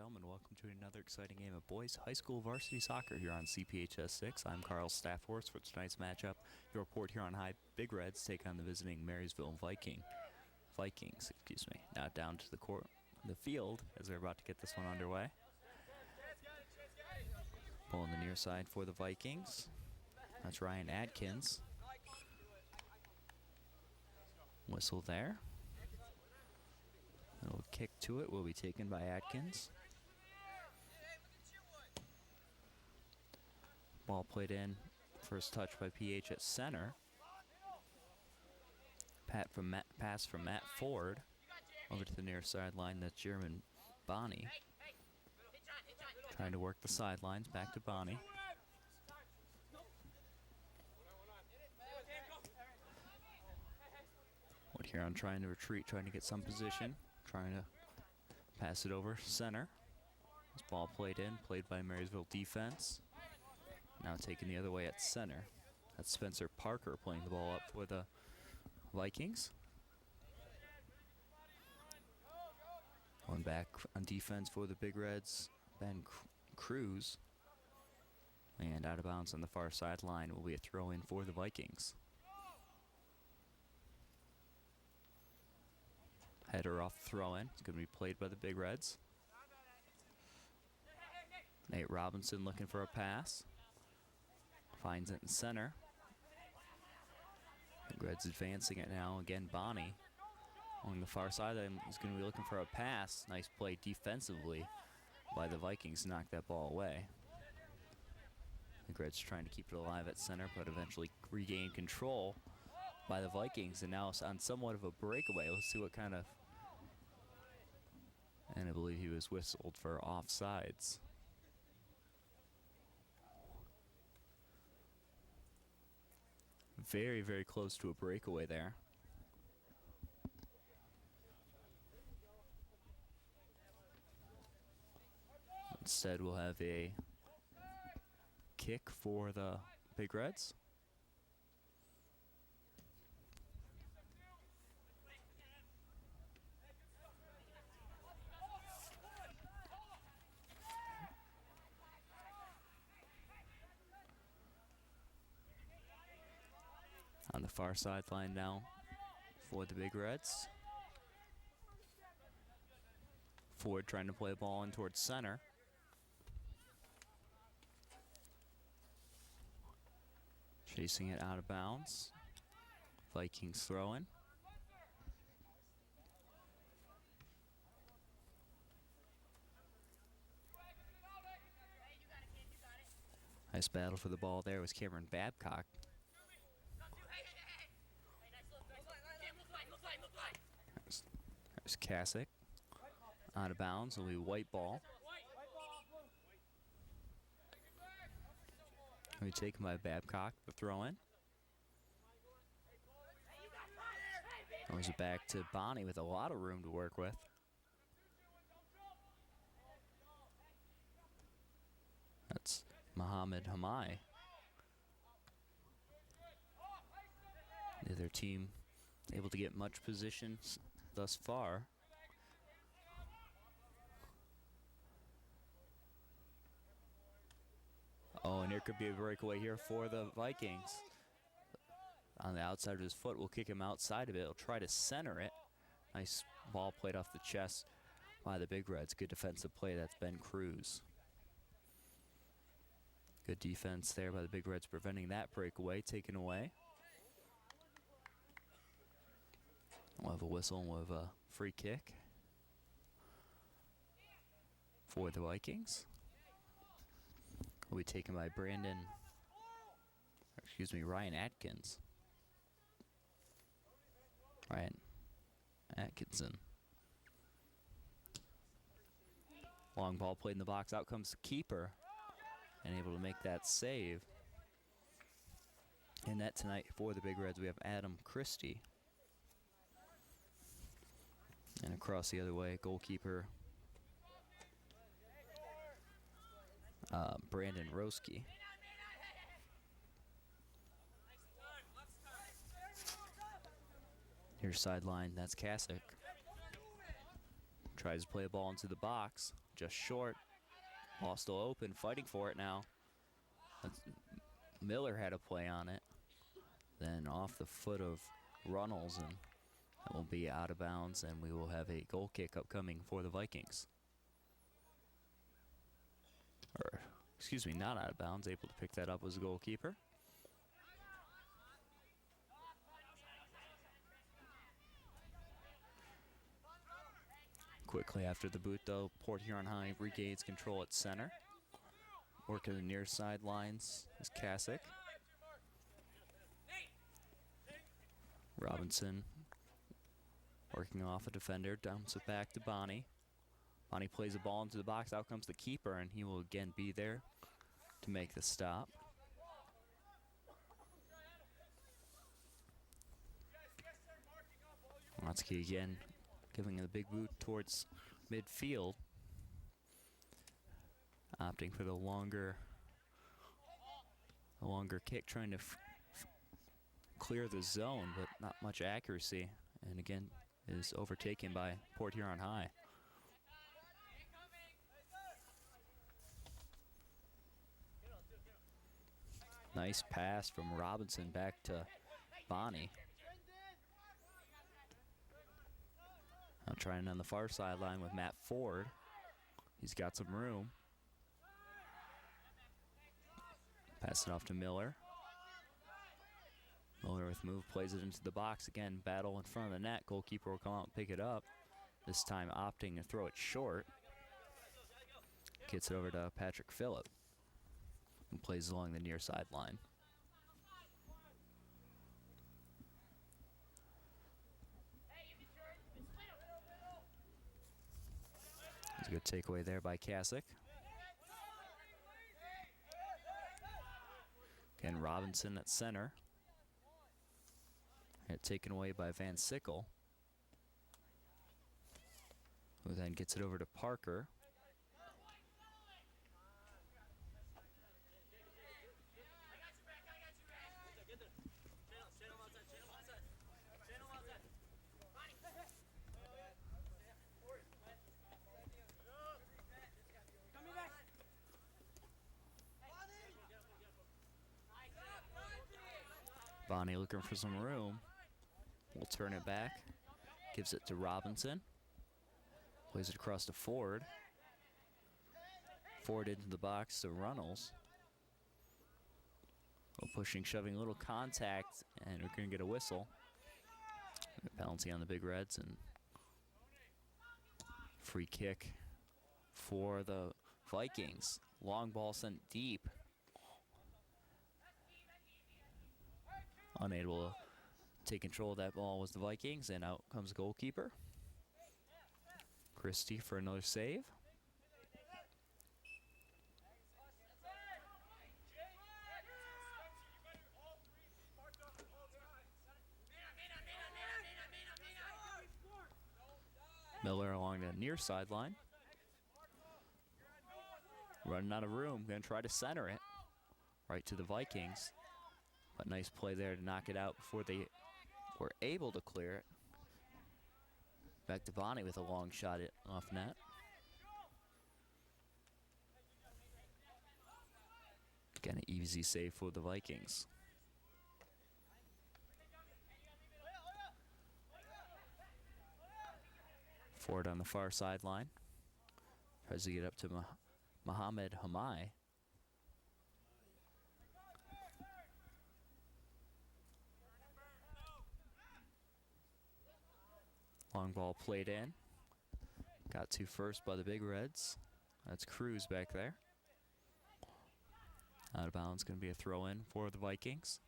gentlemen, welcome to another exciting game of boys high school varsity soccer here on CPHS 6. I'm Carl Staffhorst for tonight's matchup. Your report here on High Big Reds take on the visiting Marysville Vikings. Now down to the field as they're about to get this one underway. Ball on the near side for the Vikings. That's Ryan Atkins. Whistle there. A little kick to it will be taken by Atkins. Ball played in. First touch by PH at center. Pass from Matt Ford over to the near sideline. That's Jeremy Bonnie. Trying to work the sidelines. Back to Bonnie. Huron trying to retreat, trying to get some position. Trying to pass it over center. This ball played in, played by Marysville defense. Now taken the other way at center. That's Spencer Parker playing the ball up for the Vikings. One back on defense for the Big Reds, Ben Cruz. And out of bounds on the far sideline will be a throw in for the Vikings. Header off the throw-in. It's going to be played by the Big Reds. Nate Robinson looking for a pass. Finds it in center. Big Reds advancing it now. Again, Bonnie on the far side. He's going to be looking for a pass. Nice play defensively by the Vikings to knock that ball away. Big Reds trying to keep it alive at center, but eventually regain control by the Vikings, and now on somewhat of a breakaway. Let's see what kind of... And I believe he was whistled for offsides. Very, very close to a breakaway there. Instead, we'll have a kick for the Big Reds. On the far sideline now for the Big Reds. Ford trying to play the ball in towards center. Chasing it out of bounds. Vikings throwing. Nice battle for the ball there was Cameron Babcock. There's Kasich. Out of bounds will be white ball. Will be taken by Babcock, the throw-in. Goes it back to Bonnie with a lot of room to work with. That's Mohammed Hamai. Neither team able to get much position thus far. Oh, and there could be a breakaway here for the Vikings. On the outside of his foot, we'll kick him outside of it. He'll try to center it. Nice ball played off the chest by the Big Reds. Good defensive play. That's Ben Cruz. Good defense there by the Big Reds, preventing that breakaway. Taken away. We'll have a whistle and we'll have a free kick for the Vikings. Will be taken by Ryan Atkins. Ryan Atkinson. Long ball played in the box. Out comes the keeper. And able to make that save. In net tonight for the Big Reds, we have Adam Christie. And across the other way, goalkeeper Brandon Roski. Here's sideline, that's Kasich. Tries to play a ball into the box. Just short. Ball still open. Fighting for it now. Miller had a play on it. Then off the foot of Runnels, and that will be out of bounds, and we will have a goal kick upcoming for the Vikings. Or, excuse me, not out of bounds. Able to pick that up was the goalkeeper. Quickly after the boot, though, Port Huron High regains control at center. Working the near sidelines is Kasich. Robinson working off a defender, dumps it back to Bonnie. Bonnie plays the ball into the box. Out comes the keeper, and he will again be there to make the stop. Watsky again giving the big boot towards midfield. Opting for the longer kick, trying to clear the zone, but not much accuracy. And again, is overtaken by Port Huron High. Nice pass from Robinson back to Bonnie. Now trying on the far sideline with Matt Ford. He's got some room. Pass it off to Miller. Miller with move, plays it into the box. Again, battle in front of the net. Goalkeeper will come out and pick it up. This time opting to throw it short. Gets it over to Patrick Phillip, and plays along the near sideline. It's a good takeaway there by Kasich. Again, Robinson at center. And taken away by Van Sickle, who then gets it over to Parker. Bonnie looking for some room. We'll turn it back. Gives it to Robinson. Plays it across to Ford. Ford into the box to Runnels. Pushing, shoving, a little contact, and we're going to get a whistle. A penalty on the Big Reds, and free kick for the Vikings. Long ball sent deep. Unable to take control of that ball was the Vikings, and out comes the goalkeeper. Christie for another save. Miller along the near sideline. Running out of room, going to try to center it right to the Vikings. But nice play there to knock it out before they were able to clear it. Back to Bonnie with a long shot off net. Again, an easy save for the Vikings. Ford on the far sideline. Tries to get up to Mohamed Hamai. Long ball played in. Got to first by the Big Reds. That's Cruz back there. Out of bounds, going to be a throw-in for the Vikings.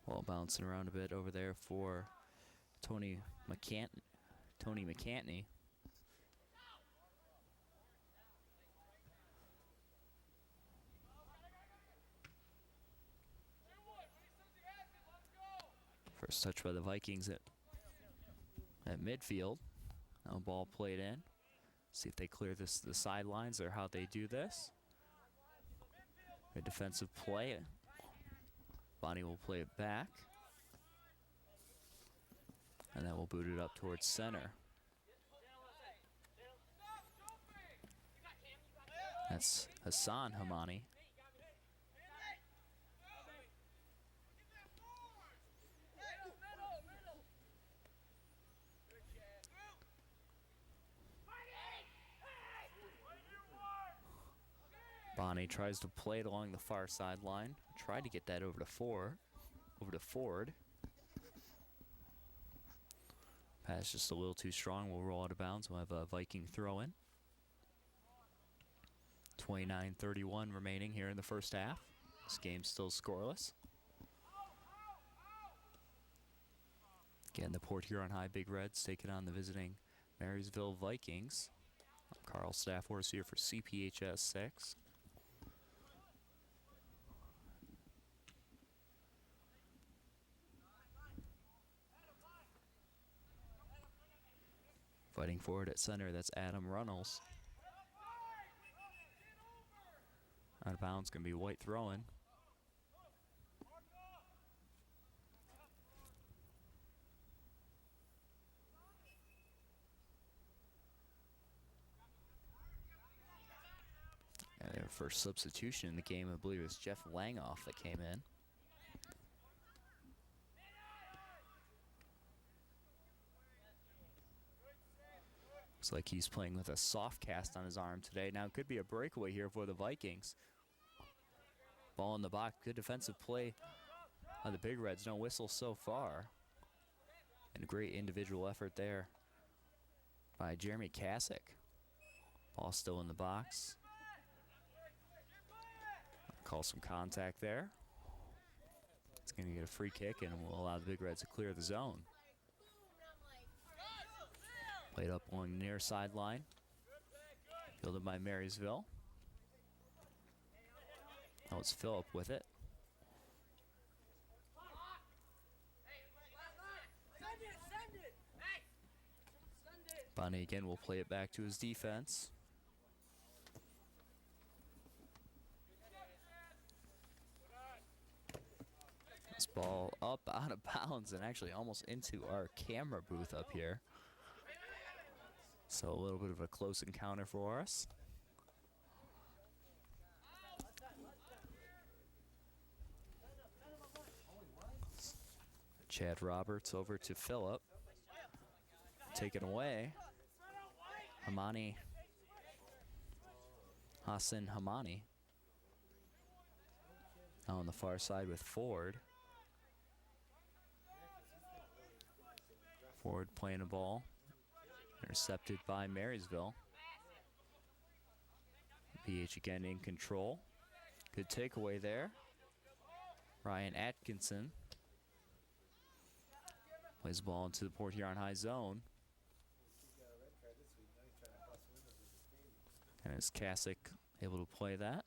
Ball bouncing around a bit over there for Tony McCantney. First touch by the Vikings at midfield. Now ball played in. See if they clear the sidelines or how they do this. Good defensive play. Bonnie will play it back. And then we'll boot it up towards center. That's Hassan Hamani. Bonnie tries to play it along the far sideline. Tried to get that over to Ford. Pass just a little too strong. We'll roll out of bounds. We'll have a Viking throw in. 29-31 remaining here in the first half. This game's still scoreless. Again, the Port Huron High Big Reds taking on the visiting Marysville Vikings. I'm Carl Stafford here for CPHS 6. Fighting forward at center, that's Adam Runnels. Out of bounds, going to be White throwing. And their first substitution in the game, I believe, was Jeff Langoff that came in. Looks like he's playing with a soft cast on his arm today. Now it could be a breakaway here for the Vikings. Ball in the box. Good defensive play on the Big Reds. No whistle so far. And a great individual effort there by Jeremy Kasich. Ball still in the box. Call some contact there. It's going to get a free kick and will allow the Big Reds to clear the zone. Played up along the near sideline. Fielded by Marysville. That was Phillip with it. Bonnie again will play it back to his defense. This ball up out of bounds and actually almost into our camera booth up here. So a little bit of a close encounter for us. Chad Roberts over to Phillip. Taken away. Hassan Hamani. Now on the far side with Ford. Ford playing a ball. Intercepted by Marysville. PH again in control. Good takeaway there. Ryan Atkinson plays the ball into the Port Huron High zone. And is Kasich able to play that?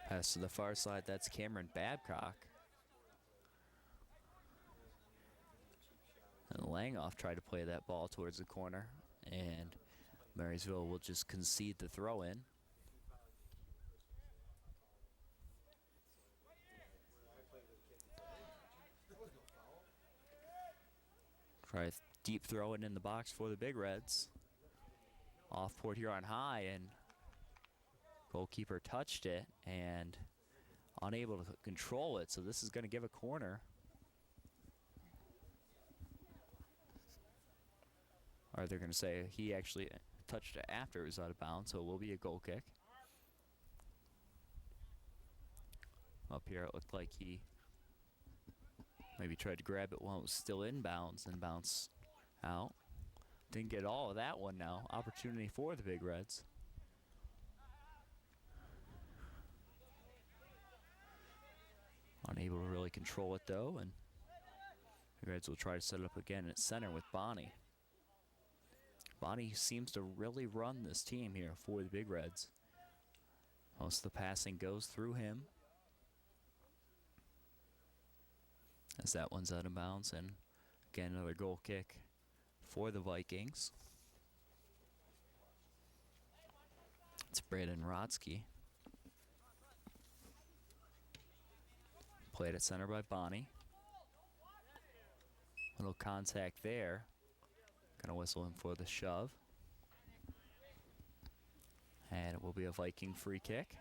Pass to the far side, that's Cameron Babcock. And Langoff tried to play that ball towards the corner, and Marysville will just concede the throw in. Try a deep throw in the box for the Big Reds. Off Port Huron High, and goalkeeper touched it and unable to control it, so this is going to give a corner. Or they're going to say he actually touched it after it was out of bounds, so it will be a goal kick. Up here it looked like he maybe tried to grab it while it was still in bounds and bounce out. Didn't get all of that one now. Opportunity for the Big Reds. Unable to really control it though, and the Reds will try to set it up again at center with Bonnie. Bonnie seems to really run this team here for the Big Reds. Most of the passing goes through him. As that one's out of bounds, and again another goal kick for the Vikings. It's Braden Rodsky. Played at center by Bonnie. Little contact there. Gonna whistle him for the shove. And it will be a Viking free kick.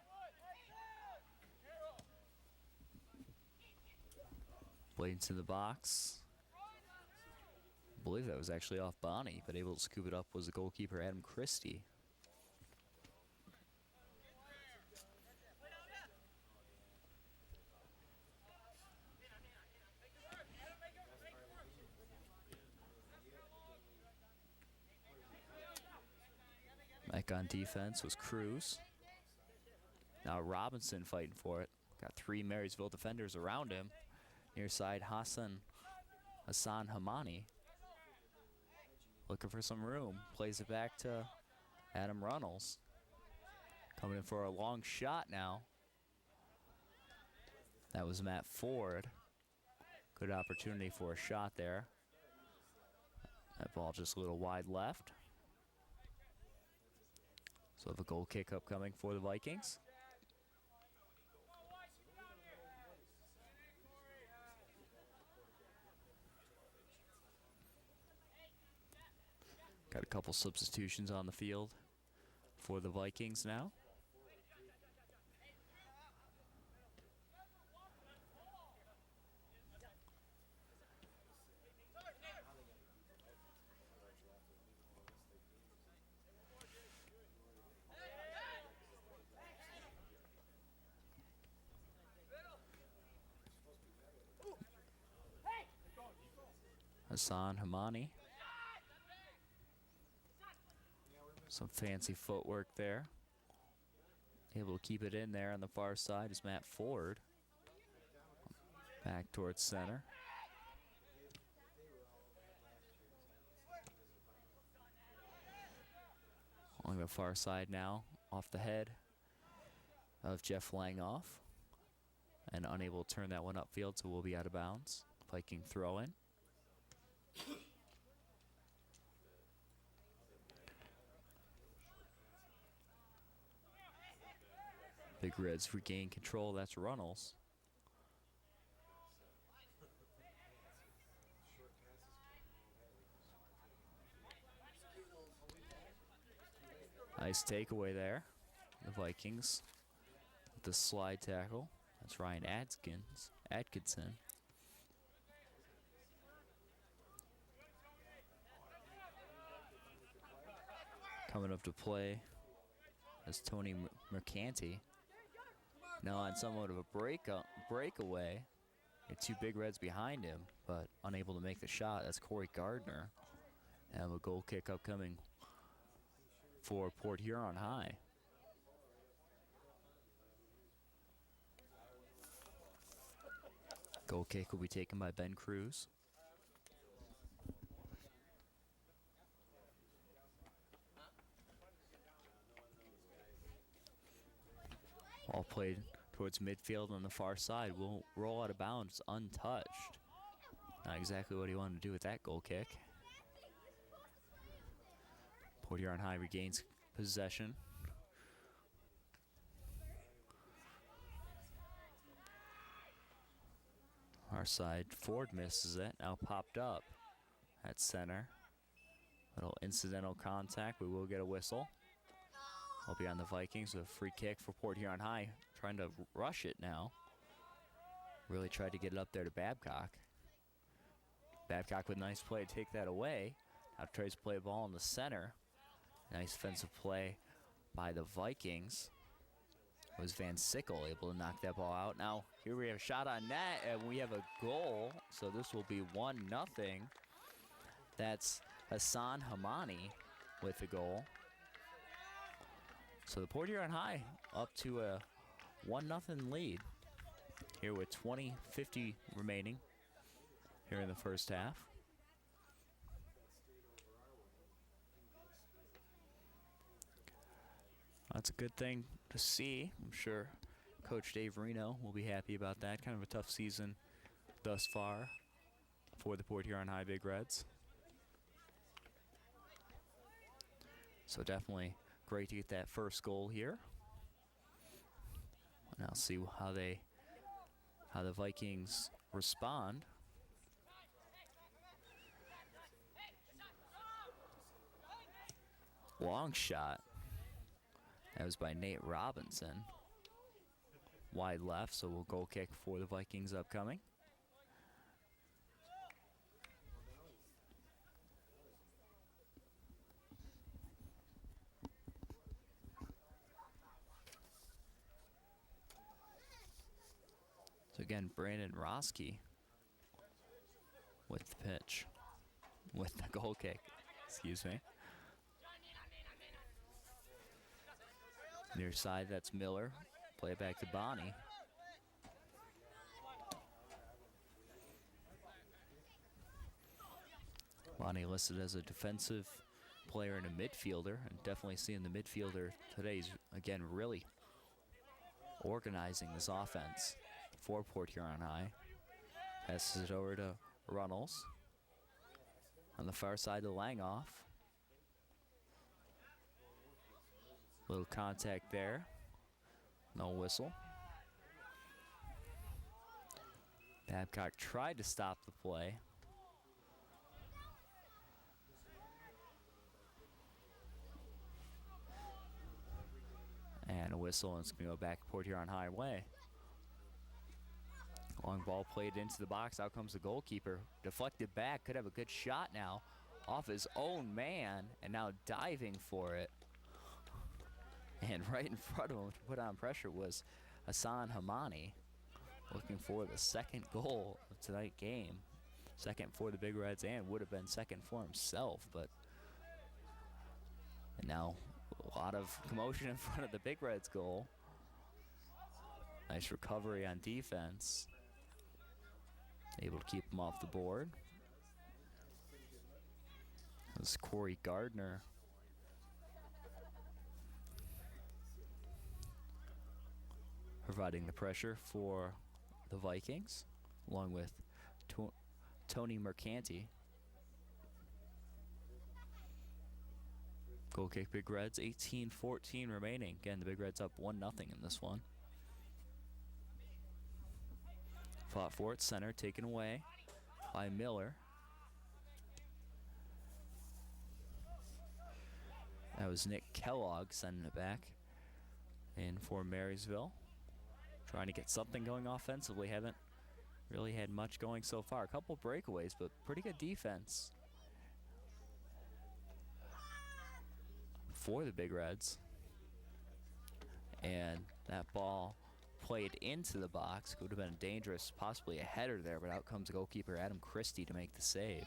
Played into the box. I believe that was actually off Bonnie, but able to scoop it up was the goalkeeper, Adam Christie. Back on defense was Cruz. Now Robinson fighting for it. Got 3 Marysville defenders around him. Near side Hassan Hamani. Looking for some room. Plays it back to Adam Runnels. Coming in for a long shot now. That was Matt Ford. Good opportunity for a shot there. That ball just a little wide left. So have a goal kick upcoming for the Vikings. Got a couple substitutions on the field for the Vikings now. Hassan Hamani. Some fancy footwork there. Able to keep it in there on the far side is Matt Ford. Back towards center. Along the far side now, off the head of Jeff Langoff. And unable to turn that one upfield, so we'll be out of bounds. Viking throw in. Big Reds regain control. That's Runnels. Nice takeaway there. The Vikings with the slide tackle. That's Ryan Atkinson. Coming up to play is Tony Mercanti. Now on somewhat of a breakaway. 2 Big Reds behind him, but unable to make the shot. That's Corey Gardner. And a goal kick upcoming for Port Huron High. Goal kick will be taken by Ben Cruz. Ball played towards midfield on the far side. Will roll out of bounds untouched. Not exactly what he wanted to do with that goal kick. Port Huron High regains possession. Our side, Ford misses it. Now popped up at center. Little incidental contact. We will get a whistle. I'll be on the Vikings with a free kick for Port Huron High. Trying to rush it now. Really tried to get it up there to Babcock. Babcock with a nice play to take that away. Now tries to play a ball in the center. Nice defensive play by the Vikings. It was Van Sickle able to knock that ball out. Now here we have a shot on net and we have a goal. So this will be 1-0. That's Hassan Hamani with the goal. So the Port Huron High up to a 1-0 lead here with 20:50 remaining here in the first half. That's a good thing to see. I'm sure Coach Dave Reno will be happy about that. Kind of a tough season thus far for the Port Huron High Big Reds. So definitely great to get that first goal here. And I'll see how they how the Vikings respond. Long shot. That was by Nate Robinson. Wide left, so we'll goal kick for the Vikings upcoming. So again, Brandon Roski with the pitch, with the goal kick, excuse me. Near side, that's Miller. Play it back to Bonnie. Bonnie listed as a defensive player and a midfielder, and definitely seeing the midfielder today. He's, again, really organizing this offense for Port Huron High. Passes it over to Runnels. On the far side to Langoff. Little contact there. No whistle. Babcock tried to stop the play. And a whistle, and it's going to go back Port Huron High way. Long ball played into the box. Out comes the goalkeeper. Deflected back. Could have a good shot now off his own man, and now diving for it. And right in front of him to put on pressure was Hassan Hamani, looking for the second goal of tonight's game. Second for the Big Reds, and would have been second for himself. And now a lot of commotion in front of the Big Reds goal. Nice recovery on defense. Able to keep him off the board. This is Corey Gardner. Providing the pressure for the Vikings, along with Tony Mercanti. Goal kick, Big Reds, 18-14 remaining. Again, the Big Reds up 1-0 in this one. Fought for it, center, taken away by Miller. That was Nick Kellogg sending it back in for Marysville. Trying to get something going offensively. Haven't really had much going so far. A couple breakaways, but pretty good defense for the Big Reds. And that ball played into the box. Would have been dangerous, possibly a header there, but out comes goalkeeper Adam Christie to make the save.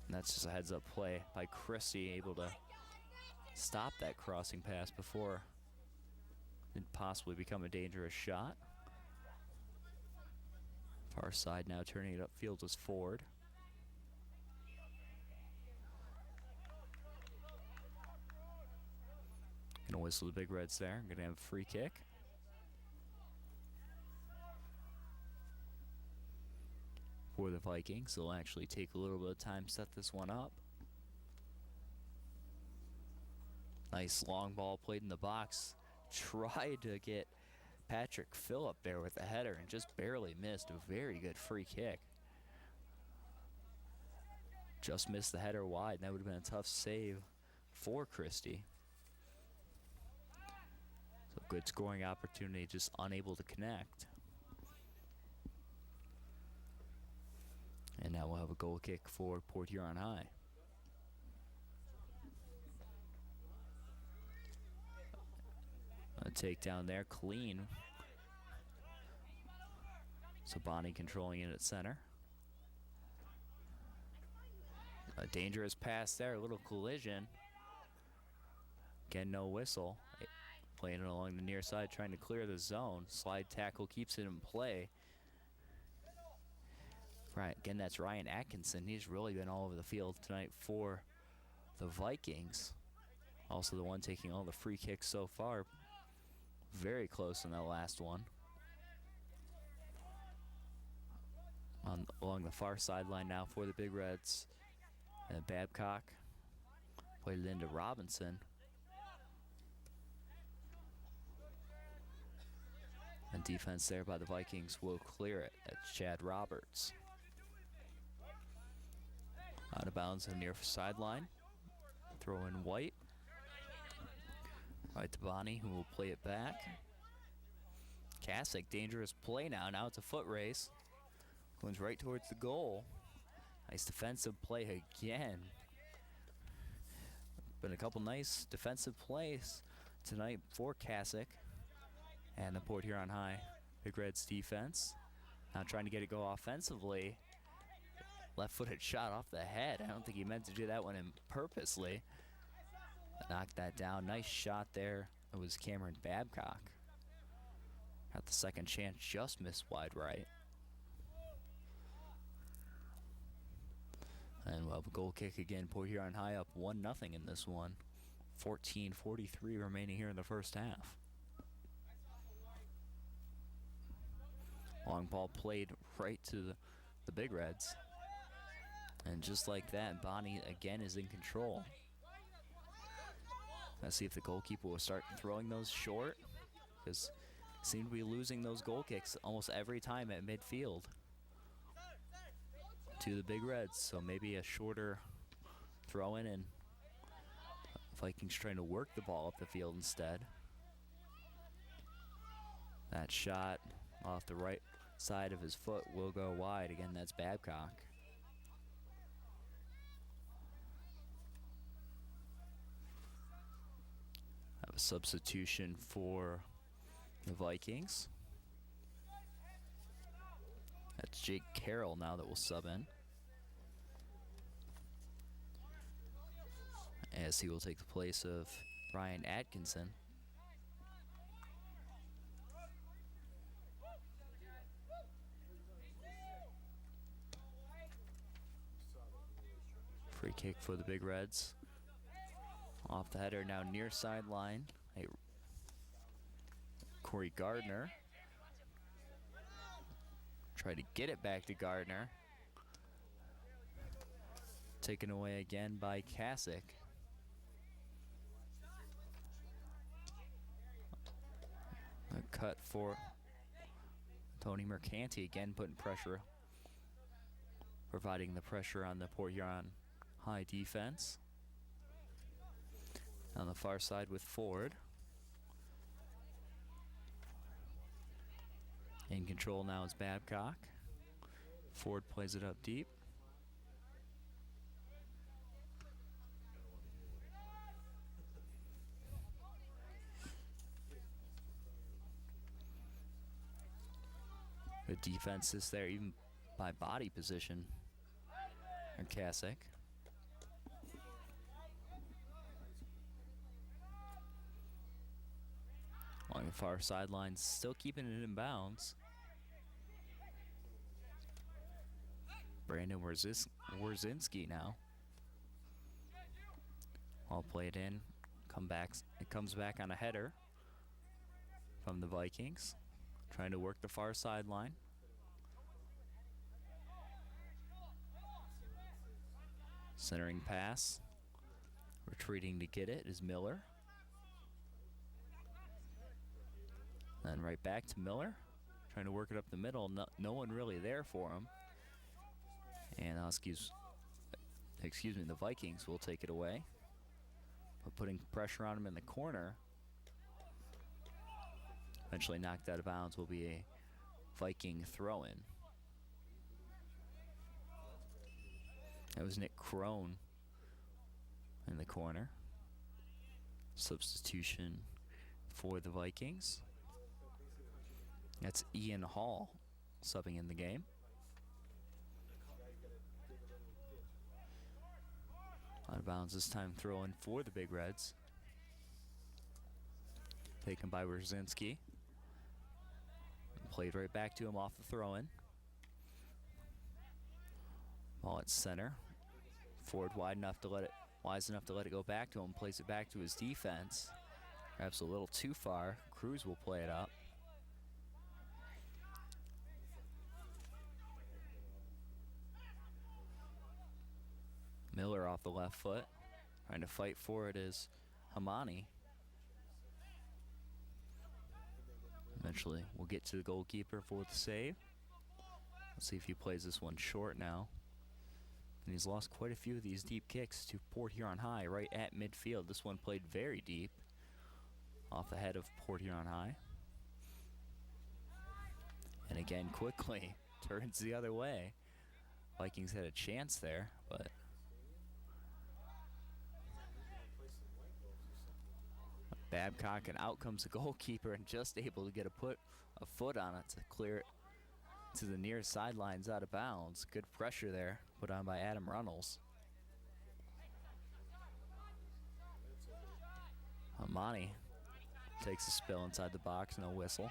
And that's just a heads-up play by Christie, able to stop that crossing pass before it possibly become a dangerous shot. Far side now turning it upfield is Ford. Gonna whistle the Big Reds there. Gonna have a free kick. For the Vikings, they'll actually take a little bit of time to set this one up. Nice long ball played in the box. Tried to get Patrick Phillip there with the header and just barely missed. A very good free kick. Just missed the header wide, and that would have been a tough save for Christie. So good scoring opportunity, just unable to connect. And now we'll have a goal kick for Port Huron High. A takedown there, clean. So Bonnie controlling it at center. A dangerous pass there, a little collision. Again, no whistle. Playing it along the near side, trying to clear the zone. Slide tackle keeps it in play. Right, again, that's Ryan Atkinson. He's really been all over the field tonight for the Vikings. Also the one taking all the free kicks so far. Very close in that last one. Along the far sideline now for the Big Reds. And Babcock played it into Robinson. And defense there by the Vikings will clear it. That's Chad Roberts. Out of bounds on the near sideline. Throw in White. Right to Bonnie, who will play it back. Kasich, dangerous play now. Now it's a foot race. Goes right towards the goal. Nice defensive play again. Been a couple nice defensive plays tonight for Kasich. And the Port Huron High Big Reds defense. Now trying to get it go offensively. Left-footed shot off the head. I don't think he meant to do that one purposely. Knocked that down. Nice shot there. It was Cameron Babcock. Got the second chance, just missed wide right. And we'll have a goal kick again. Port Huron High up 1-0 in this one. 14:43 remaining here in the first half. Long ball played right to the Big Reds. And just like that, Bonnie again is in control. Let's see if the goalkeeper will start throwing those short, because seem to be losing those goal kicks almost every time at midfield to the Big Reds. So maybe a shorter throw in, and Vikings trying to work the ball up the field instead. That shot off the right side of his foot will go wide. Again, that's Babcock. Have a substitution for the Vikings. That's Jake Carroll now that will sub in, as he will take the place of Ryan Atkinson. Free kick for the Big Reds. Off the header now near sideline. Hey, Corey Gardner. Try to get it back to Gardner. Taken away again by Kasich. A cut for Tony Mercanti again, putting pressure, providing the pressure on the Port Huron High defense. On the far side with Ford. In control now is Babcock. Ford plays it up deep. The defense is there even by body position. Or Kasich. On the far sideline, still keeping it in bounds. Brandon Wierzinski now. I'll play it in. It comes back on a header from the Vikings. Trying to work the far sideline. Centering pass. Retreating to get it is Miller. Then right back to Miller. Trying to work it up the middle. No one really there for him. And the Vikings will take it away. But putting pressure on him in the corner. Eventually knocked out of bounds will be a Viking throw-in. That was Nick Crone in the corner. Substitution for the Vikings. That's Ian Hall subbing in the game. Out of bounds this time, throw in for the Big Reds. Taken by Wierzinski. Played right back to him off the throw-in. Ball at center. Ford wise enough to let it go back to him. Plays it back to his defense. Perhaps a little too far. Cruz will play it up. Miller off the left foot. Trying to fight for it is Hamani. Eventually, we'll get to the goalkeeper for the save. Let's see if he plays this one short now. And he's lost quite a few of these deep kicks to Port Huron High right at midfield. This one played very deep off the head of Port Huron High. And again, quickly turns the other way. Vikings had a chance there, but Babcock, and out comes the goalkeeper and just able to get a foot on it to clear it to the near sidelines out of bounds. Good pressure there put on by Adam Runnels. Amani takes a spill inside the box, no whistle.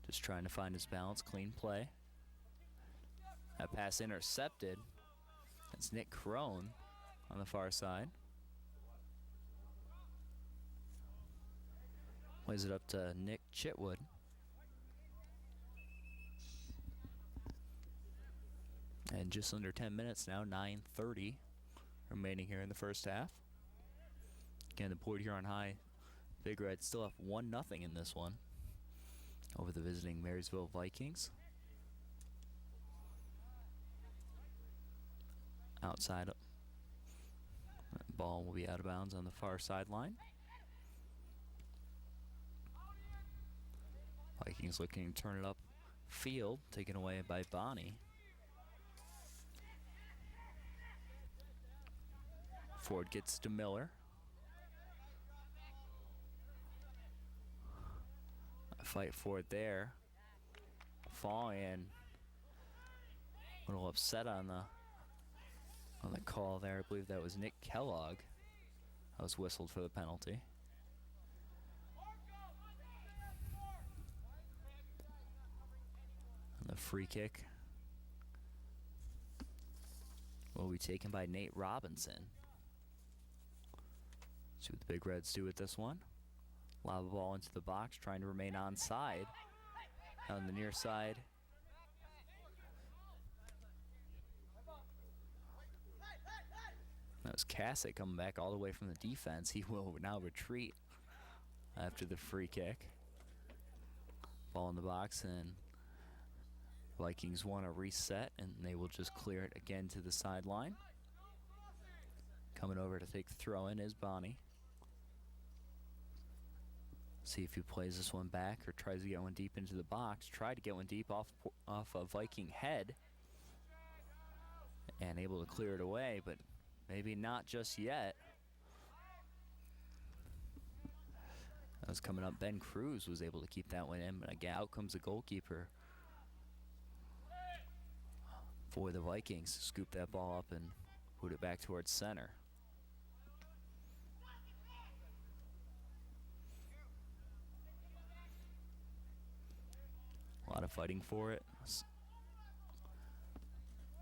Just trying to find his balance, clean play. That pass intercepted. That's Nick Crone on the far side. Plays it up to Nick Chitwood. And just under 10 minutes now, 9:30 remaining here in the first half. Again, the Port Huron High Big Reds still have 1-0 in this one over the visiting Marysville Vikings. Outside, ball will be out of bounds on the far sideline. Vikings looking to turn it up field, taken away by Bonnie. Ford gets to Miller. A fight for it there. Falling, a little upset on the call there. I believe that was Nick Kellogg that was whistled for the penalty. And the free kick will be taken by Nate Robinson. See what the Big Reds do with this one. Lob the ball into the box, trying to remain onside. On the near side. That was Cassick coming back all the way from the defense. He will now retreat after the free kick. Ball in the box, and Vikings want to reset, and they will just clear it again to the sideline. Coming over to take the throw in is Bonnie. See if he plays this one back or tries to get one deep into the box. Tried to get one deep off a Viking head. And able to clear it away, but maybe not just yet. That was coming up. Ben Cruz was able to keep that one in, but again, out comes the goalkeeper for the Vikings. Scoop that ball up and put it back towards center. A lot of fighting for it.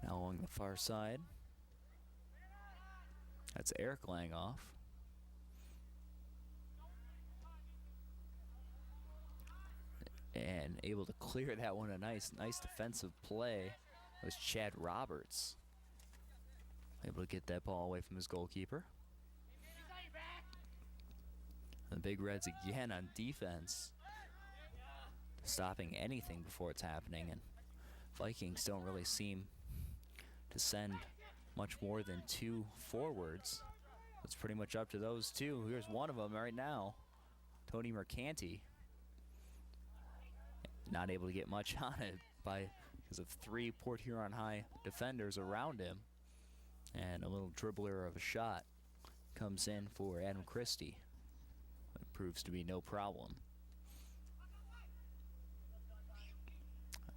Now along the far side. That's Eric Langoff. And able to clear that one. A nice defensive play. It was Chad Roberts. Able to get that ball away from his goalkeeper. The Big Reds again on defense. Stopping anything before it's happening. And Vikings don't really seem to send much more than 2 forwards. It's pretty much up to those two. Here's one of them right now. Tony Mercanti. Not able to get much on it because of 3 Port Huron High defenders around him. And a little dribbler of a shot comes in for Adam Christie. It proves to be no problem.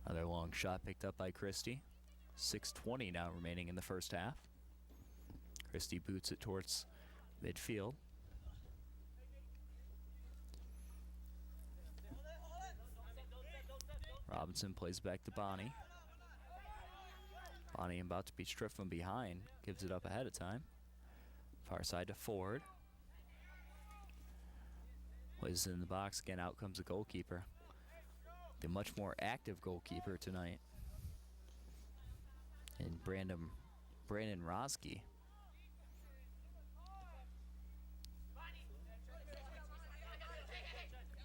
Another long shot picked up by Christie. 6:20 now remaining in the first half. Christie boots it towards midfield. Robinson plays back to Bonnie. Bonnie about to be stripped from behind. Gives it up ahead of time. Far side to Ford. Plays it in the box. Again, out comes the goalkeeper. The much more active goalkeeper tonight. And Brandon Roski.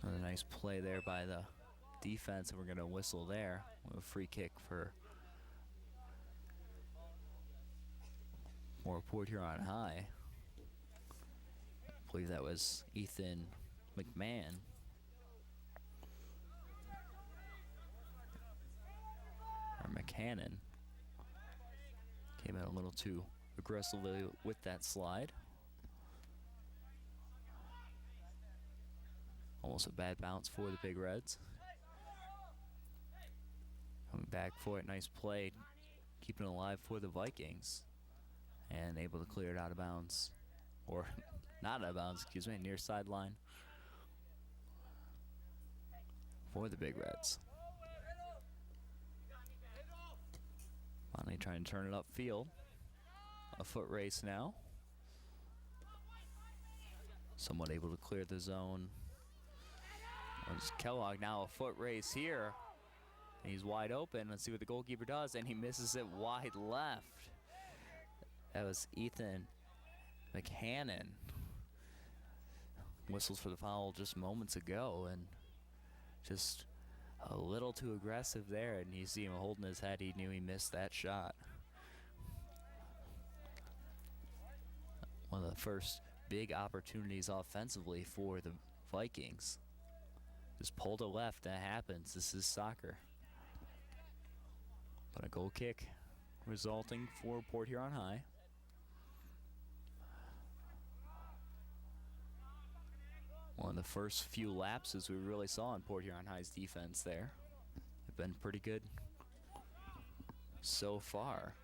Another nice play there by the defense, and we're going to whistle there with a free kick for Port Huron High. I believe that was Ethan McMahon. Or McCannon. Came in a little too aggressively with that slide. Almost a bad bounce for the Big Reds. Coming back for it, nice play, keeping it alive for the Vikings. And able to clear it out of bounds. Or not out of bounds, excuse me, near sideline for the Big Reds. Finally trying to turn it upfield. A foot race now. Somewhat able to clear the zone. There's Kellogg now, a foot race here. And he's wide open. Let's see what the goalkeeper does, and he misses it wide left. That was Ethan McCannon. Whistles for the foul just moments ago, and just a little too aggressive there, and you see him holding his head. He knew he missed that shot. One of the first big opportunities offensively for the Vikings. Just pull to left, that happens. This is soccer. But a goal kick resulting for Port Huron High. One of the first few lapses we really saw in Port Huron High's defense there. They've been pretty good so far.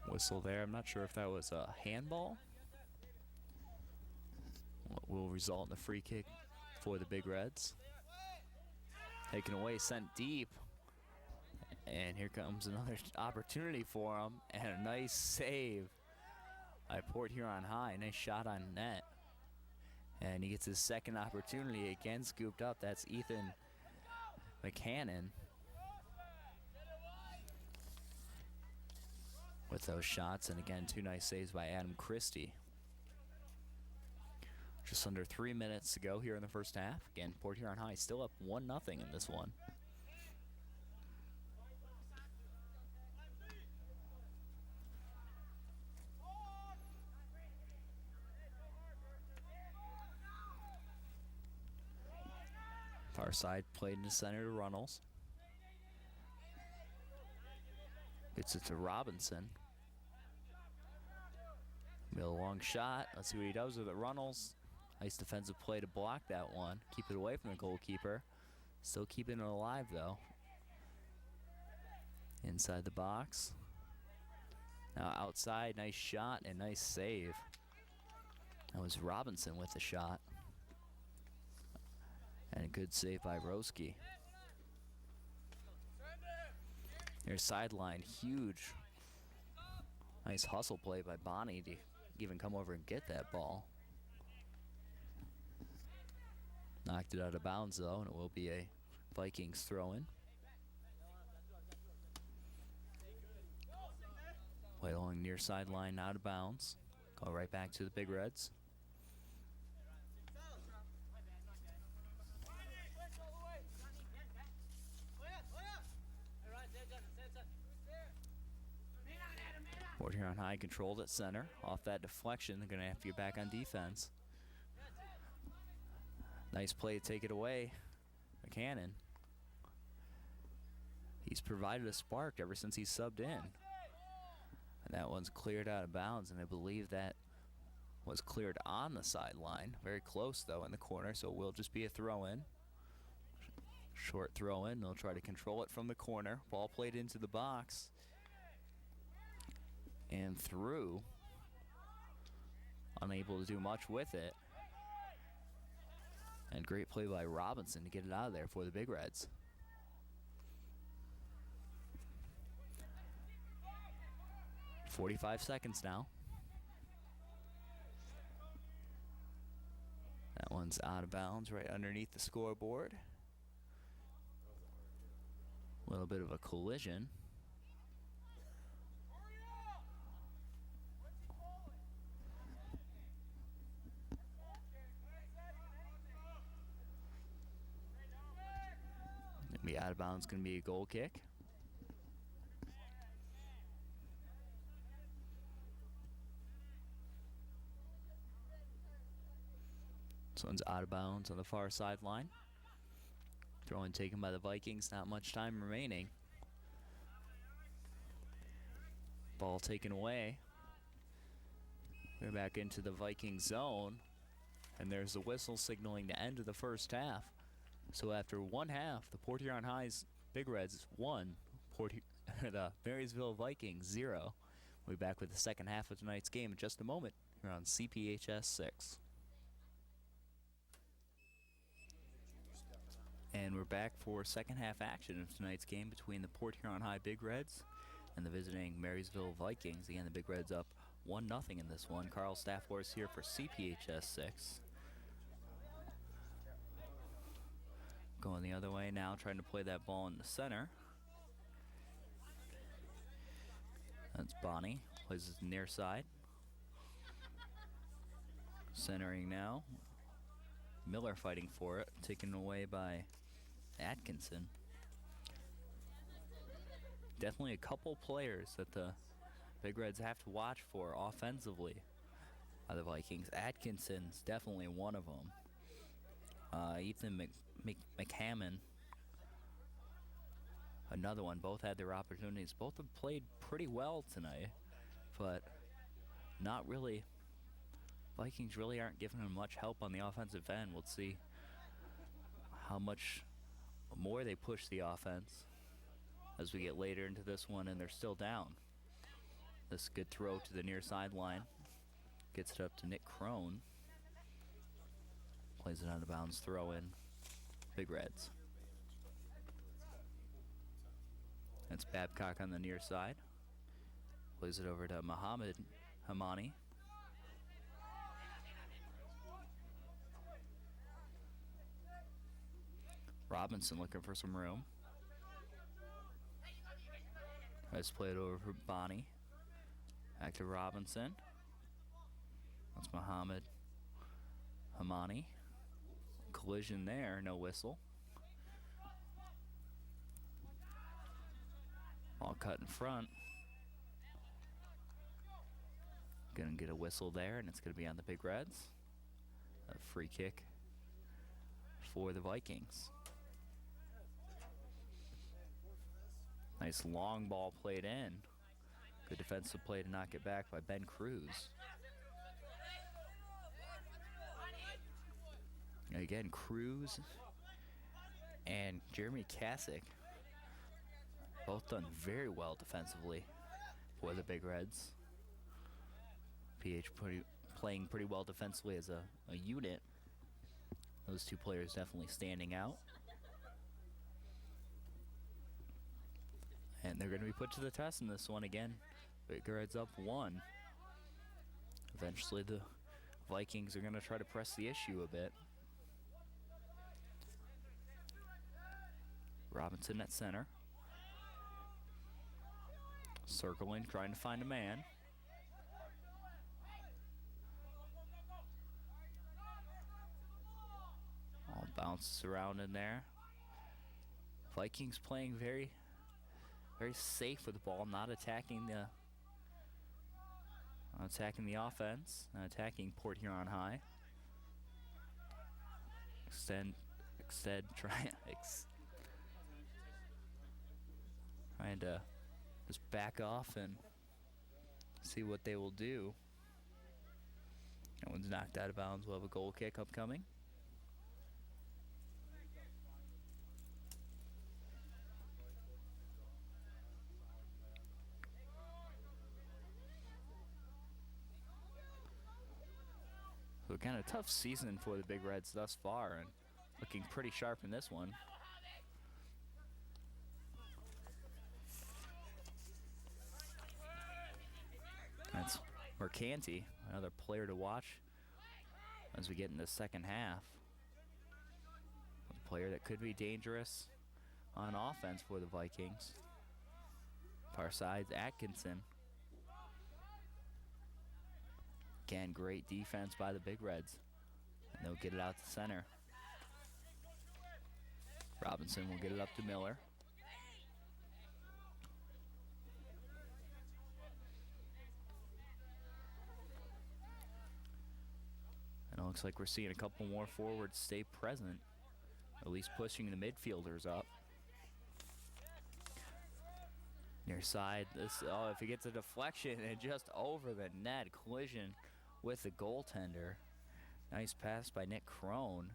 Whistle there. I'm not sure if that was a handball. What will result in a free kick for the Big Reds. Taken away, sent deep. And here comes another opportunity for him. And a nice save by Port Huron High. Nice shot on net. And he gets his second opportunity, again scooped up. That's Ethan McCannon with those shots. And again, two nice saves by Adam Christie. Just under 3 minutes to go here in the first half. Again, Port Huron High still up 1-0 in this one. Far side played in the center to Runnels. Gets it to Robinson. A long shot. Let's see what he does with it. Runnels. Nice defensive play to block that one. Keep it away from the goalkeeper. Still keeping it alive, though. Inside the box. Now outside. Nice shot and nice save. That was Robinson with the shot. And a good save by Roski. Near sideline. Huge. Nice hustle play by Bonnie to even come over and get that ball. Knocked it out of bounds, though, and it will be a Vikings throw-in. Play along near sideline, out of bounds. Go right back to the Big Reds. Port Huron High controlled at center. Off that deflection, they're going to have to get back on defense. Nice play to take it away. McCannon. He's provided a spark ever since he subbed in. And that one's cleared out of bounds, and I believe that was cleared on the sideline. Very close, though, in the corner, so it will just be a throw-in. Short throw-in. They'll try to control it from the corner. Ball played into the box. And through. Unable to do much with it. And great play by Robinson to get it out of there for the Big Reds. .45 seconds now. That one's out of bounds right underneath the scoreboard. A little bit of a collision. Gonna be out of bounds, gonna be a goal kick. This one's out of bounds on the far sideline. Throw-in taken by the Vikings, not much time remaining. Ball taken away. We're back into the Viking zone. And there's the whistle signaling the end of the first half. So after one half, the Port Huron High's Big Reds 1, the Marysville Vikings 0. We'll be back with the second half of tonight's game in just a moment here on CPHS 6. And we're back for second half action of tonight's game between the Port Huron High Big Reds and the visiting Marysville Vikings. Again, the Big Reds up 1-0 in this one. Carl Staffhorse here for CPHS 6. Going the other way now, trying to play that ball in the center. That's Bonnie, plays it near side. Centering now. Miller fighting for it, taken away by Atkinson. Definitely a couple players that the Big Reds have to watch for offensively by the Vikings. Atkinson's definitely one of them. Ethan McHammond, another one. Both had their opportunities. Both have played pretty well tonight, but not really. Vikings really aren't giving them much help on the offensive end. We'll see how much more they push the offense as we get later into this one, and they're still down. This good throw to the near sideline. Gets it up to Nick Crone. Plays it out of bounds, throw in. Big Reds. That's Babcock on the near side. Plays it over to Muhammad Hamani. Robinson looking for some room. Tries to play it over for Bonnie. Back to Robinson. That's Muhammad Hamani. Collision there, no whistle. All cut in front. Gonna get a whistle there, and it's gonna be on the Big Reds. A free kick for the Vikings. Nice long ball played in. Good defensive play to knock it back by Ben Cruz. And again, Cruz and Jeremy Kasich both done very well defensively for the Big Reds. PH playing pretty well defensively as a unit. Those two players definitely standing out. And they're going to be put to the test in this one again. Big Reds up 1. Eventually the Vikings are going to try to press the issue a bit. Robinson at center. Circling, trying to find a man. All bounces around in there. Vikings playing very safe with the ball, not attacking the offense, not attacking Port Huron High. Trying to just back off and see what they will do. That one's knocked out of bounds. We'll have a goal kick upcoming. So kind of tough season for the Big Reds thus far, and looking pretty sharp in this one. That's Mercanti, another player to watch as we get in the second half. A player that could be dangerous on offense for the Vikings. Far side's Atkinson. Again, great defense by the Big Reds. And they'll get it out to center. Robinson will get it up to Miller. And it looks like we're seeing a couple more forwards stay present, at least pushing the midfielders up. Near side, if he gets a deflection and just over the net, collision with the goaltender. Nice pass by Nick Crone.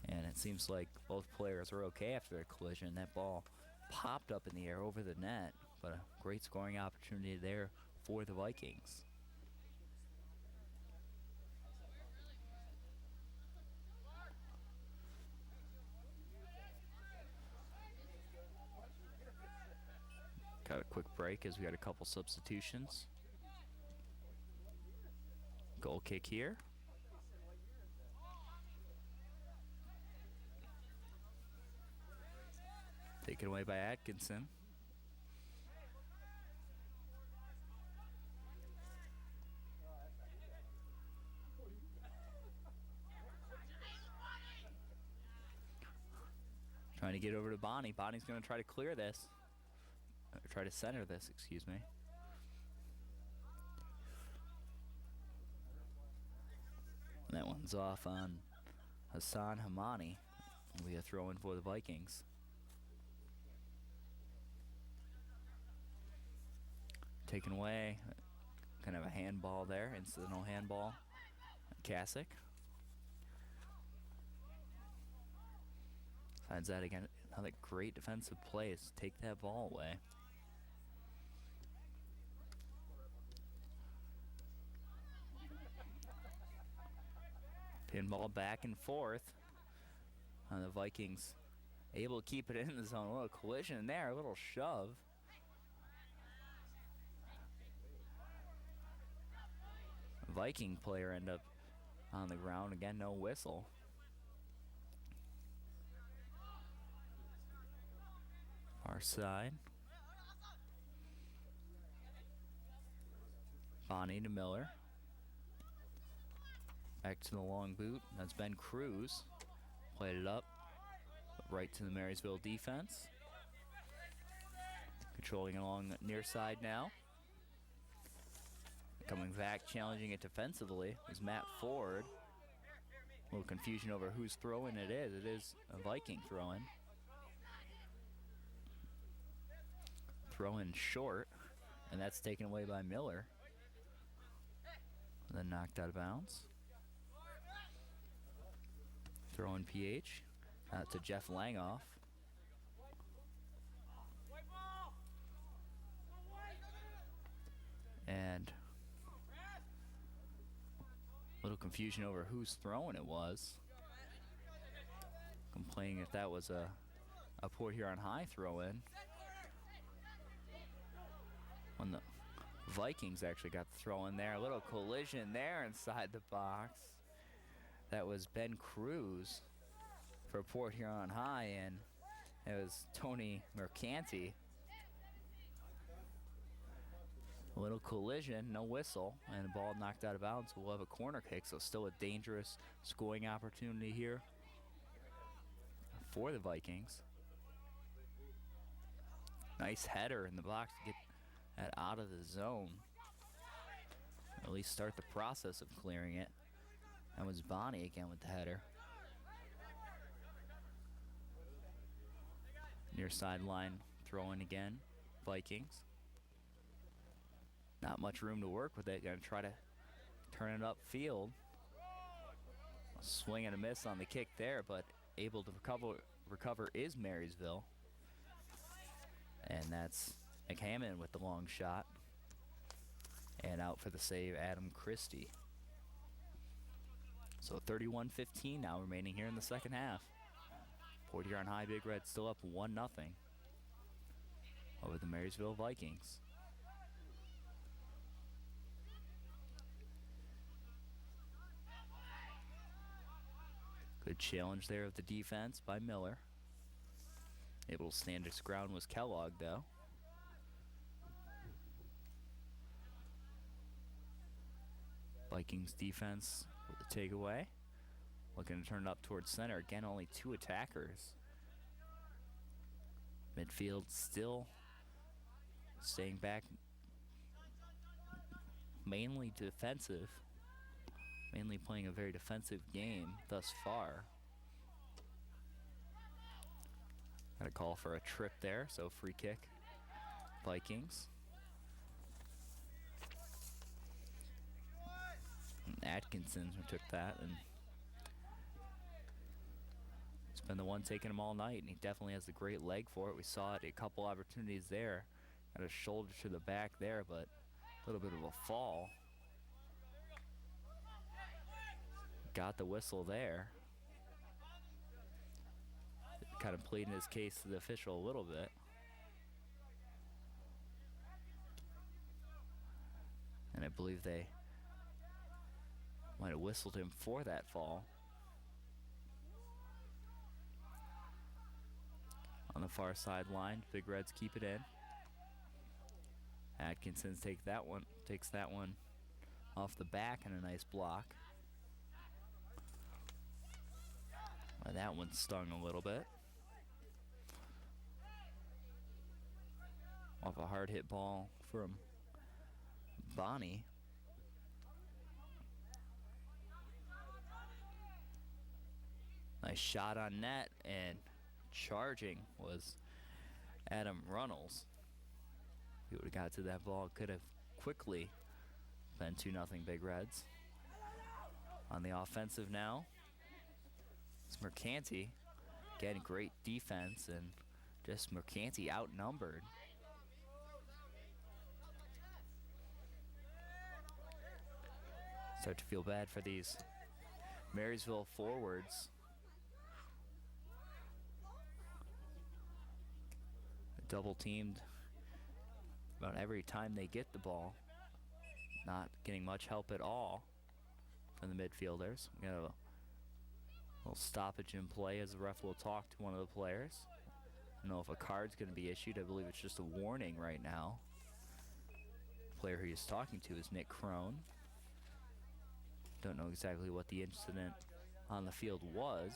And it seems like both players are okay after their collision. That ball popped up in the air over the net, but a great scoring opportunity there for the Vikings. Got a quick break as we got a couple substitutions. Goal kick here. Taken away by Atkinson. Trying to get over to Bonnie. Bonnie's going to try to clear this. Try to center this, excuse me. And that one's off on Hassan Hamani. Will be a throw in for the Vikings. Taken away. Kind of a handball there. Incidental handball. Kasich. Finds that again. Another great defensive play is to take that ball away. Pinball back and forth. The Vikings able to keep it in the zone. A little collision there, a little shove. Viking player end up on the ground. Again, no whistle. Far side. Bonnie to Miller. Back to the long boot. That's Ben Cruz. Played it up. Right to the Marysville defense. Controlling along the near side now. Coming back, challenging it defensively is Matt Ford. A little confusion over whose throw-in it is. It is a Viking throw-in. Throw-in short, and that's taken away by Miller. Then knocked out of bounds. Throw-in PH out to Jeff Langoff. And a little confusion over whose throwing it was. Complaining if that was a Port Huron High throw-in. When the Vikings actually got the throw in there. A little collision there inside the box. That was Ben Cruz for Port Huron High, and it was Tony Mercanti. A little collision, no whistle, and the ball knocked out of bounds. We'll have a corner kick, so still a dangerous scoring opportunity here for the Vikings. Nice header in the box to get that out of the zone. At least start the process of clearing it. That was Bonnie again with the header. Near sideline throw in again, Vikings. Not much room to work with it. Gonna try to turn it upfield. A swing and a miss on the kick there, but able to recover is Marysville. And that's McHammond with the long shot. And out for the save, Adam Christie. So 31-15 now remaining here in the second half. Port Huron High Big Red still up 1-0 over the Marysville Vikings. Good challenge there of the defense by Miller. Able to stand his ground was Kellogg, though. Vikings defense with the takeaway. Looking to turn it up towards center. Again, only 2 attackers. Midfield still staying back, mainly defensive. Mainly playing a very defensive game thus far. Got a call for a trip there, so free kick. Vikings. And Atkinson who took that, and it's been the one taking him all night, and he definitely has the great leg for it. We saw it a couple opportunities there. Got a shoulder to the back there, but a little bit of a fall. Got the whistle there. Kind of pleading his case to the official a little bit. And I believe they might have whistled him for that fall. On the far sideline, Big Reds keep it in. Atkinson takes that one off the back, and a nice block. That one stung a little bit. Off a hard hit ball from Bonnie. Nice shot on net, and charging was Adam Runnels. If he would have got to that ball, could have quickly been 2-0 Big Reds. On the offensive now, it's Mercanti. Again, great defense, and just Mercanti outnumbered. Start to feel bad for these Marysville forwards. Double teamed about every time they get the ball. Not getting much help at all from the midfielders. We got a little stoppage in play as the ref will talk to one of the players. I don't know if a card's going to be issued. I believe it's just a warning right now. The player who he's talking to is Nick Crone. Don't know exactly what the incident on the field was,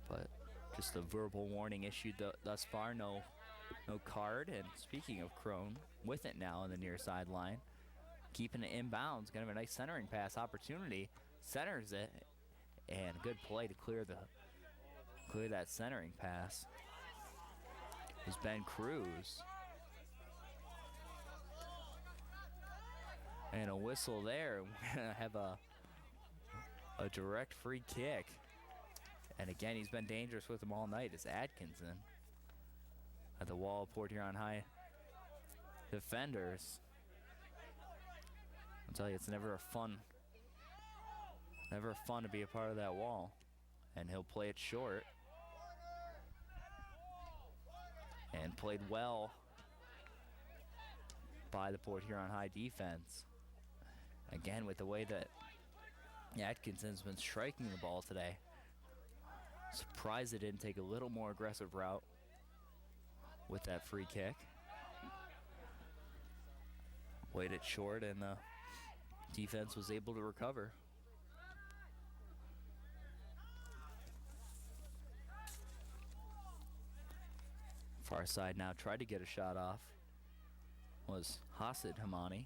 but just a verbal warning issued thus far. No card. And speaking of Crone, with it now on the near sideline, keeping it inbounds. Gonna have a nice centering pass opportunity. Centers it, and good play to clear that centering pass. It was Ben Cruz. And a whistle there. We're gonna have a direct free kick. And again, he's been dangerous with them all night. It's Atkinson at the wall of Port Huron High defenders. I'll tell you, it's never fun to be a part of that wall. And he'll play it short. And played well by the Port Huron High defense. Again, with the way that Atkinson's been striking the ball today. Surprised they didn't take a little more aggressive route with that free kick. Played it short, and the defense was able to recover. Far side now tried to get a shot off. Was Hasid Hamani.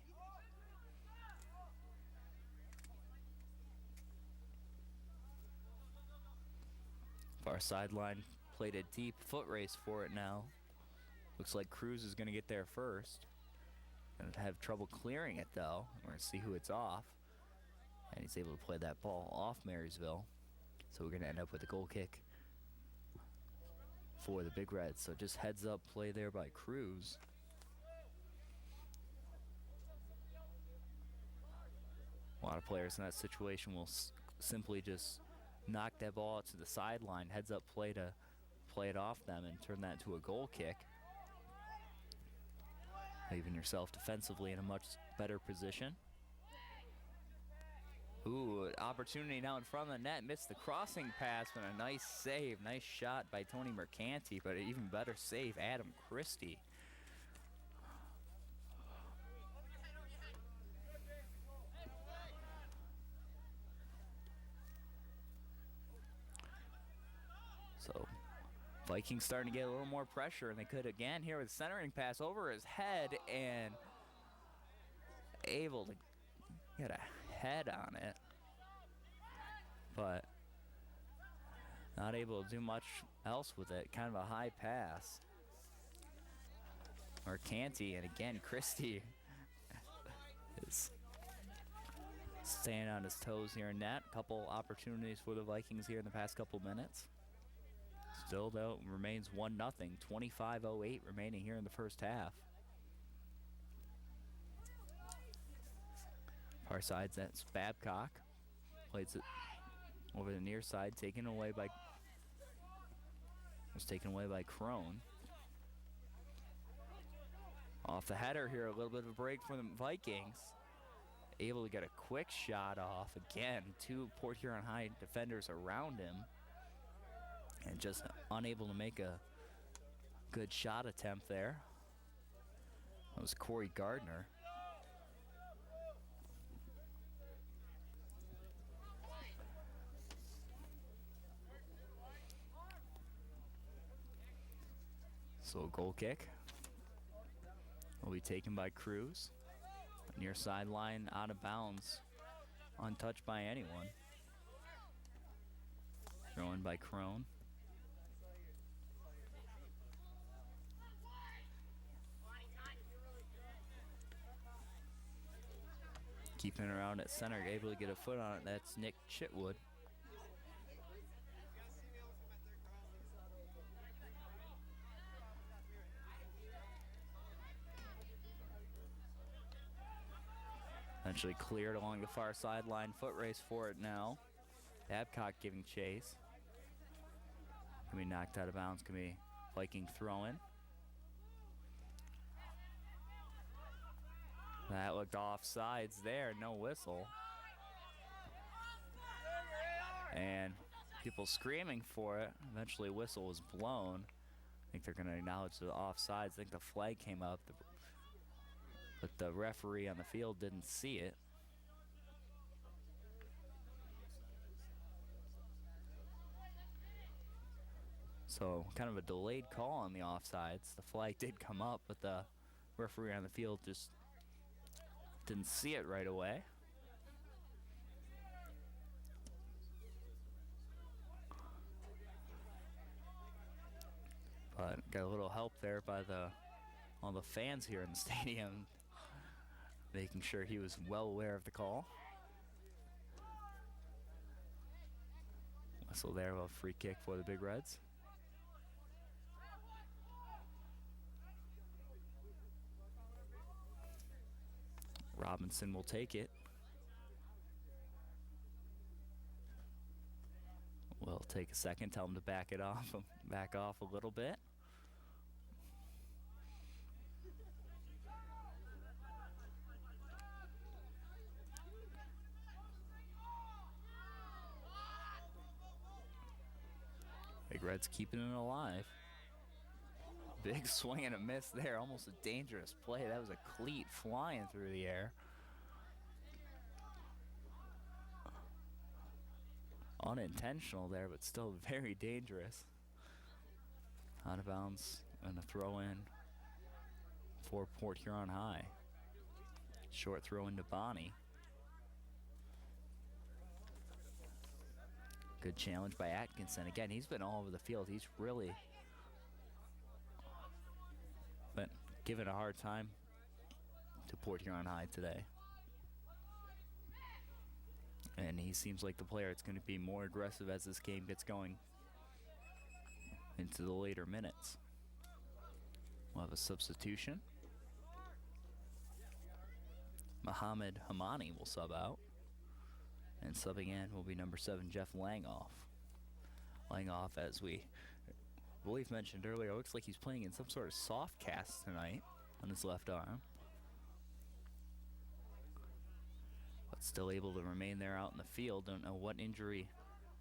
Far sideline played a deep foot race for it now. Looks like Cruz is going to get there first. Going to have trouble clearing it, though. We're going to see who it's off. And he's able to play that ball off Marysville. So we're going to end up with a goal kick for the Big Reds. So just heads up play there by Cruz. A lot of players in that situation will simply just knock that ball out to the sideline, heads up play to play it off them and turn that into a goal kick. Leaving yourself defensively in a much better position. Ooh, opportunity now in front of the net. Missed the crossing pass, but a nice save. Nice shot by Tony Mercanti, but an even better save, Adam Christie. So Vikings starting to get a little more pressure, and they could again here with centering pass over his head and able to get a head on it, but not able to do much else with it. Kind of a high pass. Mercanti, and again Christie is staying on his toes here in net. Couple opportunities for the Vikings here in the past couple minutes. Still, though, remains 1-0. 25:08 remaining here in the first half. Far side, that's Babcock. Plays it over the near side, taken away by Crone. Off the header here, a little bit of a break for the Vikings. Able to get a quick shot off. Again, two Port Huron High defenders around him, and just unable to make a good shot attempt there. That was Corey Gardner. So a goal kick will be taken by Cruz. Near sideline, out of bounds, untouched by anyone. Thrown by Crone. Keeping it around at center, able to get a foot on it. That's Nick Chitwood. Eventually cleared along the far sideline. Foot race for it now. Babcock giving chase. Can be knocked out of bounds. Can be Viking throw-in. That looked offsides there. No whistle. And people screaming for it. Eventually whistle was blown. I think they're going to acknowledge the offsides. I think the flag came up. But the referee on the field didn't see it. So kind of a delayed call on the offsides. The flag did come up, but the referee on the field just didn't see it right away. But got a little help there by all the fans here in the stadium, making sure he was well aware of the call. Whistle there, a free kick for the Big Reds. Robinson will take it. We'll take a second, tell him to back off a little bit. Big Reds keeping it alive. Big swing and a miss there. Almost a dangerous play. That was a cleat flying through the air. Unintentional there, but still very dangerous. Out of bounds and a throw in for Port Huron High. Short throw into Bonnie. Good challenge by Atkinson. Again, he's been all over the field. He's really been given a hard time to Port Huron High today. And he seems like the player that's going to be more aggressive as this game gets going into the later minutes. We'll have a substitution. Mohammed Hamani will sub out. And subbing in will be number 7, Jeff Langoff. Langoff, as we believe mentioned earlier, looks like he's playing in some sort of soft cast tonight on his left arm. but still able to remain there out in the field. Don't know what injury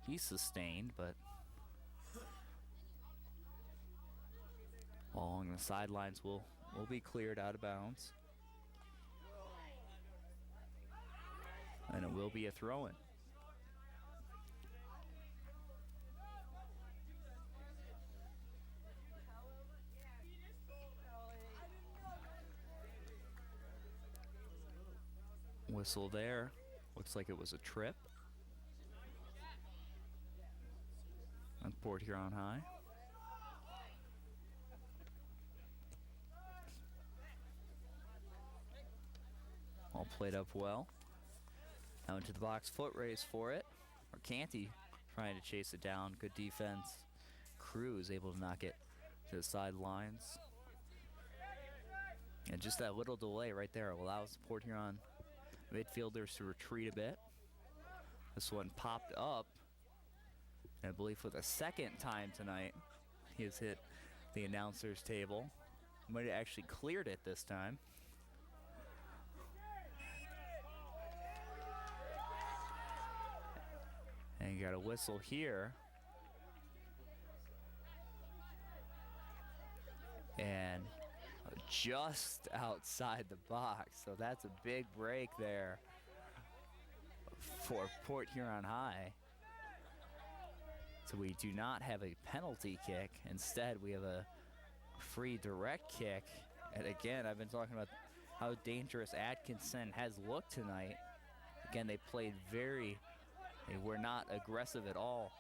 he sustained, but ball along the sidelines will be cleared out of bounds. And it will be a throw-in. Whistle there. Looks like it was a trip on Port Huron High. All played up well. Now into the box, foot race for it. Or Canty trying to chase it down. Good defense. Cruz able to knock it to the sidelines. And just that little delay right there allows the Port Huron midfielders to retreat a bit. This one popped up, and I believe for the second time tonight, he has hit the announcer's table. Might have actually cleared it this time. And you got a whistle here. And just outside the box, so that's a big break there for Port Huron High. So we do not have a penalty kick. Instead, we have a free direct kick. And again, I've been talking about how dangerous Atkinson has looked tonight. Again, they were not aggressive at all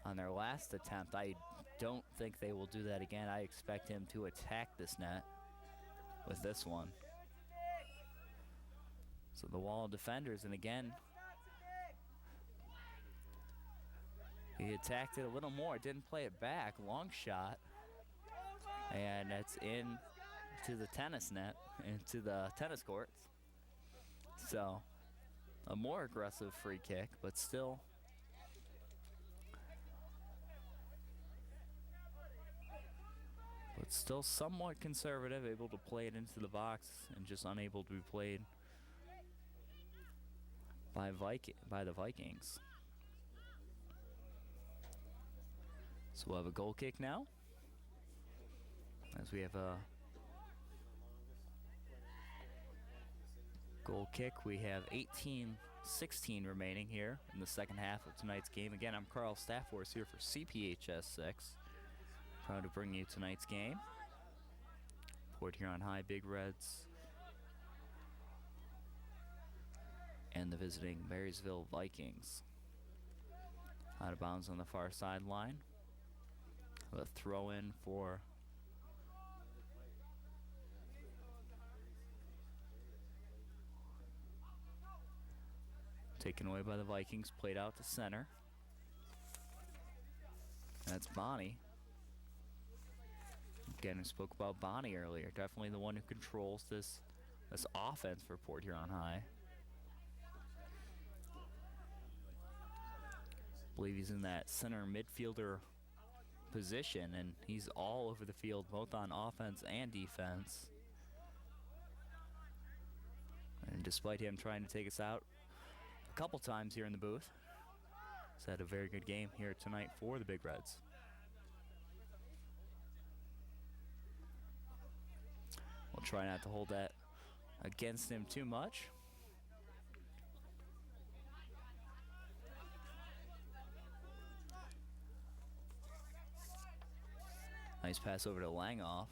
on their last attempt. I don't think they will do that again. I expect him to attack this net with this one. So the wall of defenders, and again, he attacked it a little more, didn't play it back, long shot, and it's in to the tennis net, into the tennis courts. So a more aggressive free kick, but still somewhat conservative, able to play it into the box and just unable to be played by the Vikings. So we'll have a goal kick now, as we have a goal kick. We have 18-16 remaining here in the second half of tonight's game. Again, I'm Carl Staffors here for CPHS 6. Proud to bring you tonight's game. Port Huron High Big Reds and the visiting Marysville Vikings. Out of bounds on the far sideline. A throw in for taken away by the Vikings, played out to center. That's Bonnie. Again, we spoke about Bonnie earlier. Definitely the one who controls this offense for Port Huron High. I believe he's in that center midfielder position, and he's all over the field, both on offense and defense. And despite him trying to take us out a couple times here in the booth, he's had a very good game here tonight for the Big Reds. We'll try not to hold that against him too much. Nice pass over to Langoff.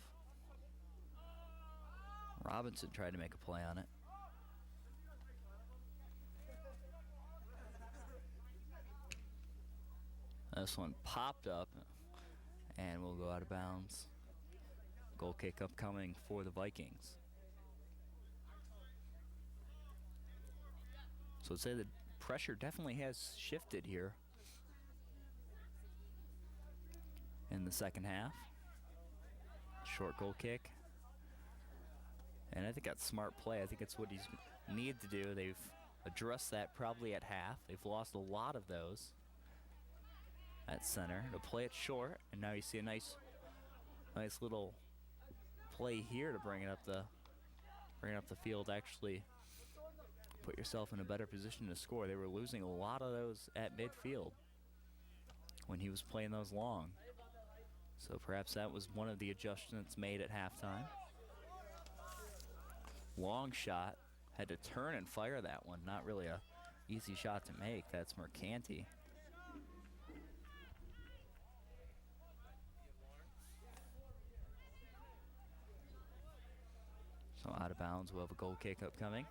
Robinson tried to make a play on it. This one popped up and will go out of bounds. Goal kick upcoming for the Vikings. So I'd say the pressure definitely has shifted here in the second half. Short goal kick. And I think that's smart play. I think it's what he's needed to do. They've addressed that probably at half. They've lost a lot of those at center. To play it short, and now you see a nice little play here to bring it up the field. Actually put yourself in a better position to score. They were losing a lot of those at midfield when he was playing those long. So perhaps that was one of the adjustments made at halftime. Long shot. Had to turn and fire that one. Not really a easy shot to make. That's Mercanti. So out of bounds, we'll have a goal kick upcoming.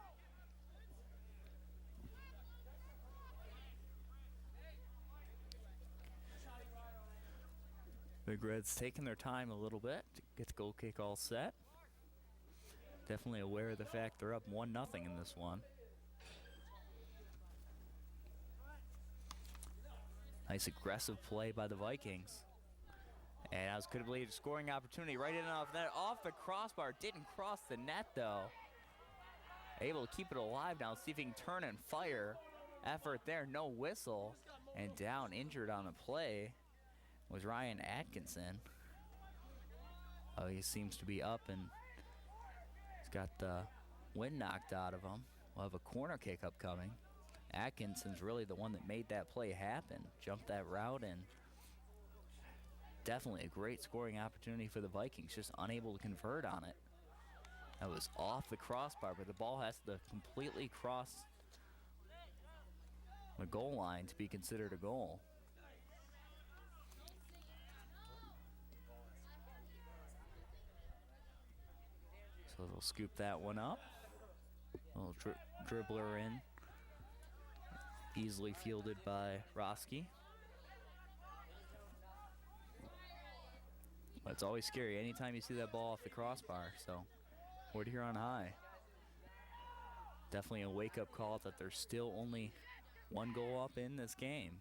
Big Reds taking their time a little bit to get the goal kick all set. Definitely aware of the fact they're up 1-0 in this one. Nice aggressive play by the Vikings. And that was could have been a scoring opportunity right in and off that off the crossbar. Didn't cross the net though. Able to keep it alive now. See if he can turn and fire. Effort there, no whistle. And down injured on the play was Ryan Atkinson. Oh, he seems to be up and he's got the wind knocked out of him. We'll have a corner kick upcoming. Atkinson's really the one that made that play happen. Jumped that route and definitely a great scoring opportunity for the Vikings, just unable to convert on it. That was off the crossbar, but the ball has to completely cross the goal line to be considered a goal. So they'll scoop that one up. A little dribbler in. Easily fielded by Roski. But it's always scary anytime you see that ball off the crossbar. So, Port Huron high. Definitely a wake-up call that there's still only one goal up in this game.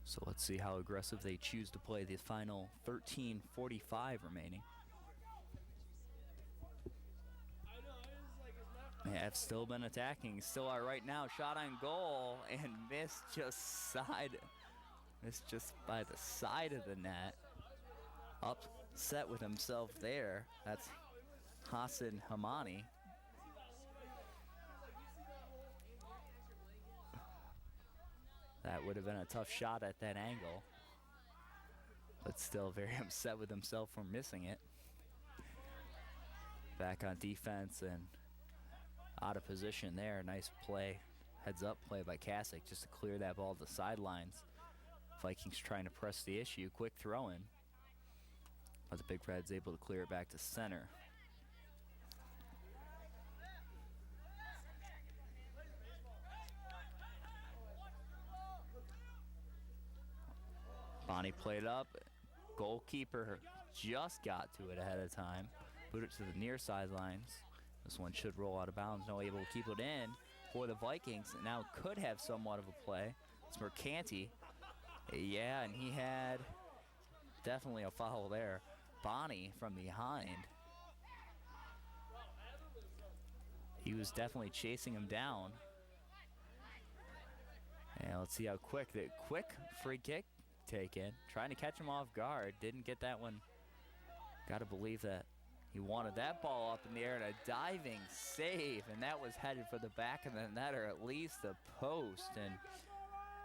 So let's see how aggressive they choose to play the final 13:45 remaining. They have still been attacking, still are right now. Shot on goal and missed just by the side of the net. Upset with himself there. That's Hassan Hamani. That would have been a tough shot at that angle. But still very upset with himself for missing it. Back on defense and out of position there. Nice play. Heads up play by Kasich just to clear that ball to the sidelines. Vikings trying to press the issue. Quick throw in. But the Big Red's able to clear it back to center. Bonnie played up. Goalkeeper just got to it ahead of time. Put it to the near sidelines. This one should roll out of bounds. No able to keep it in for the Vikings. Now could have somewhat of a play. It's Mercanti. Yeah, and he had definitely a foul there. Bonnie from behind. He was definitely chasing him down. And let's see how quick free kick taken. Trying to catch him off guard. Didn't get that one. Got to believe that he wanted that ball up in the air and a diving save. And that was headed for the back of the net or at least the post. And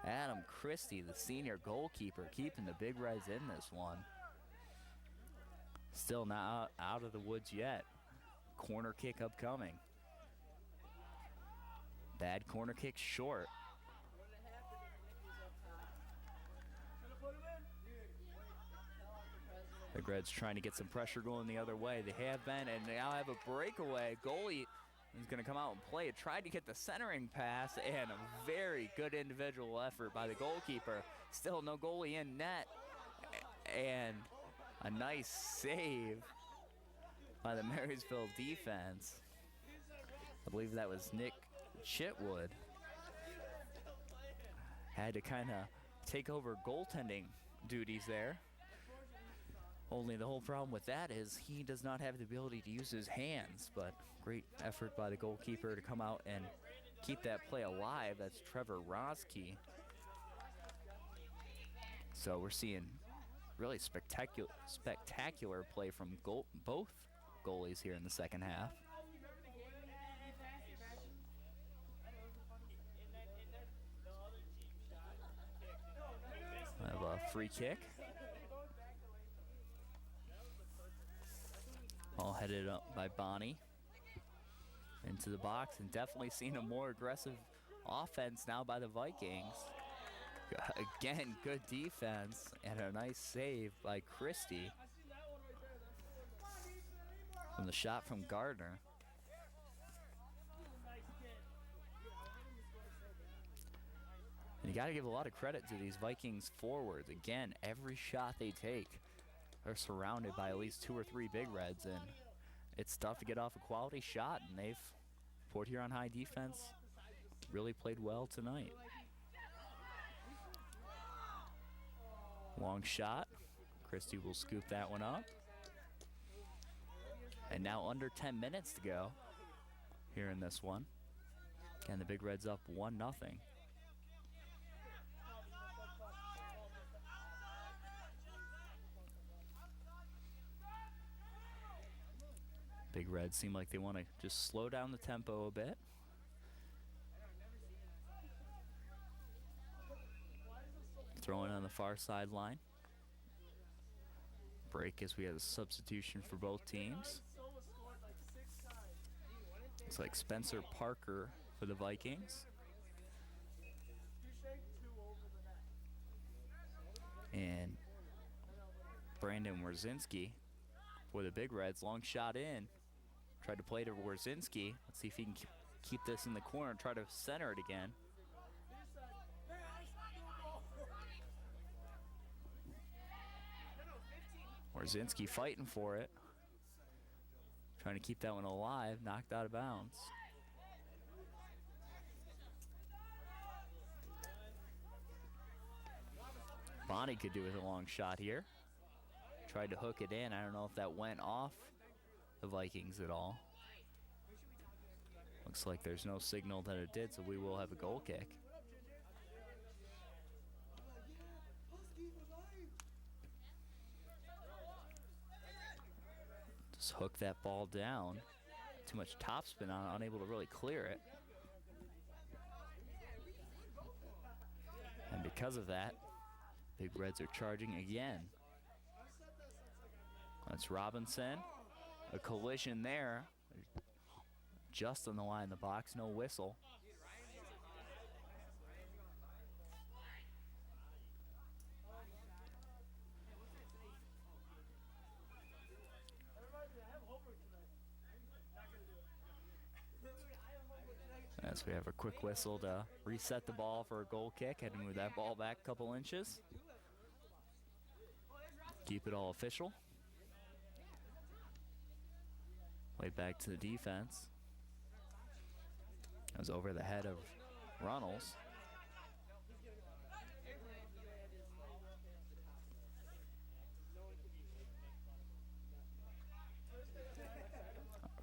Adam Christie, the senior goalkeeper, keeping the Big Reds in this one. Still not out of the woods yet. Corner kick upcoming. Bad corner kick short. The Reds trying to get some pressure going the other way. They have been, and they now have a breakaway. Goalie is going to come out and play it. Tried to get the centering pass, and a very good individual effort by the goalkeeper. Still no goalie in net, and a nice save by the Marysville defense. I believe that was Nick Chitwood. Had to kind of take over goaltending duties there. Only the whole problem with that is he does not have the ability to use his hands, but great effort by the goalkeeper to come out and keep that play alive. That's Trevor Roski. So we're seeing really spectacular play from both goalies here in the second half. I have a free kick. All headed up by Bonnie into the box, and definitely seeing a more aggressive offense now by the Vikings. Again, good defense and a nice save by Christie from the shot from Gardner. And you got to give a lot of credit to these Vikings forwards. Again, every shot they take, they're surrounded by at least 2 or 3 Big Reds, and it's tough to get off a quality shot, and they've, Port Huron High defense, really played well tonight. Long shot. Christie will scoop that one up. And now under 10 minutes to go here in this one. Again, the Big Reds up 1-0. Big Reds seem like they want to just slow down the tempo a bit. Throwing on the far sideline. Break as we have a substitution for both teams. It's like Spencer Parker for the Vikings. And Brandon Wierzinski for the Big Reds. Long shot in. Tried to play to Wierzinski. Let's see if he can keep this in the corner and try to center it again. Wierzinski fighting for it. Trying to keep that one alive. Knocked out of bounds. Bonnie could do with a long shot here. Tried to hook it in. I don't know if that went off the Vikings at all. Looks like there's no signal that it did, so we will have a goal kick. Just hook that ball down. Too much topspin on, unable to really clear it. And because of that, Big Reds are charging again. That's Robinson. A collision there. Just on the line of the box, no whistle. As we have a quick whistle to reset the ball for a goal kick and move that ball back a couple inches. Keep it all official. Played back to the defense. That was over the head of Runnels.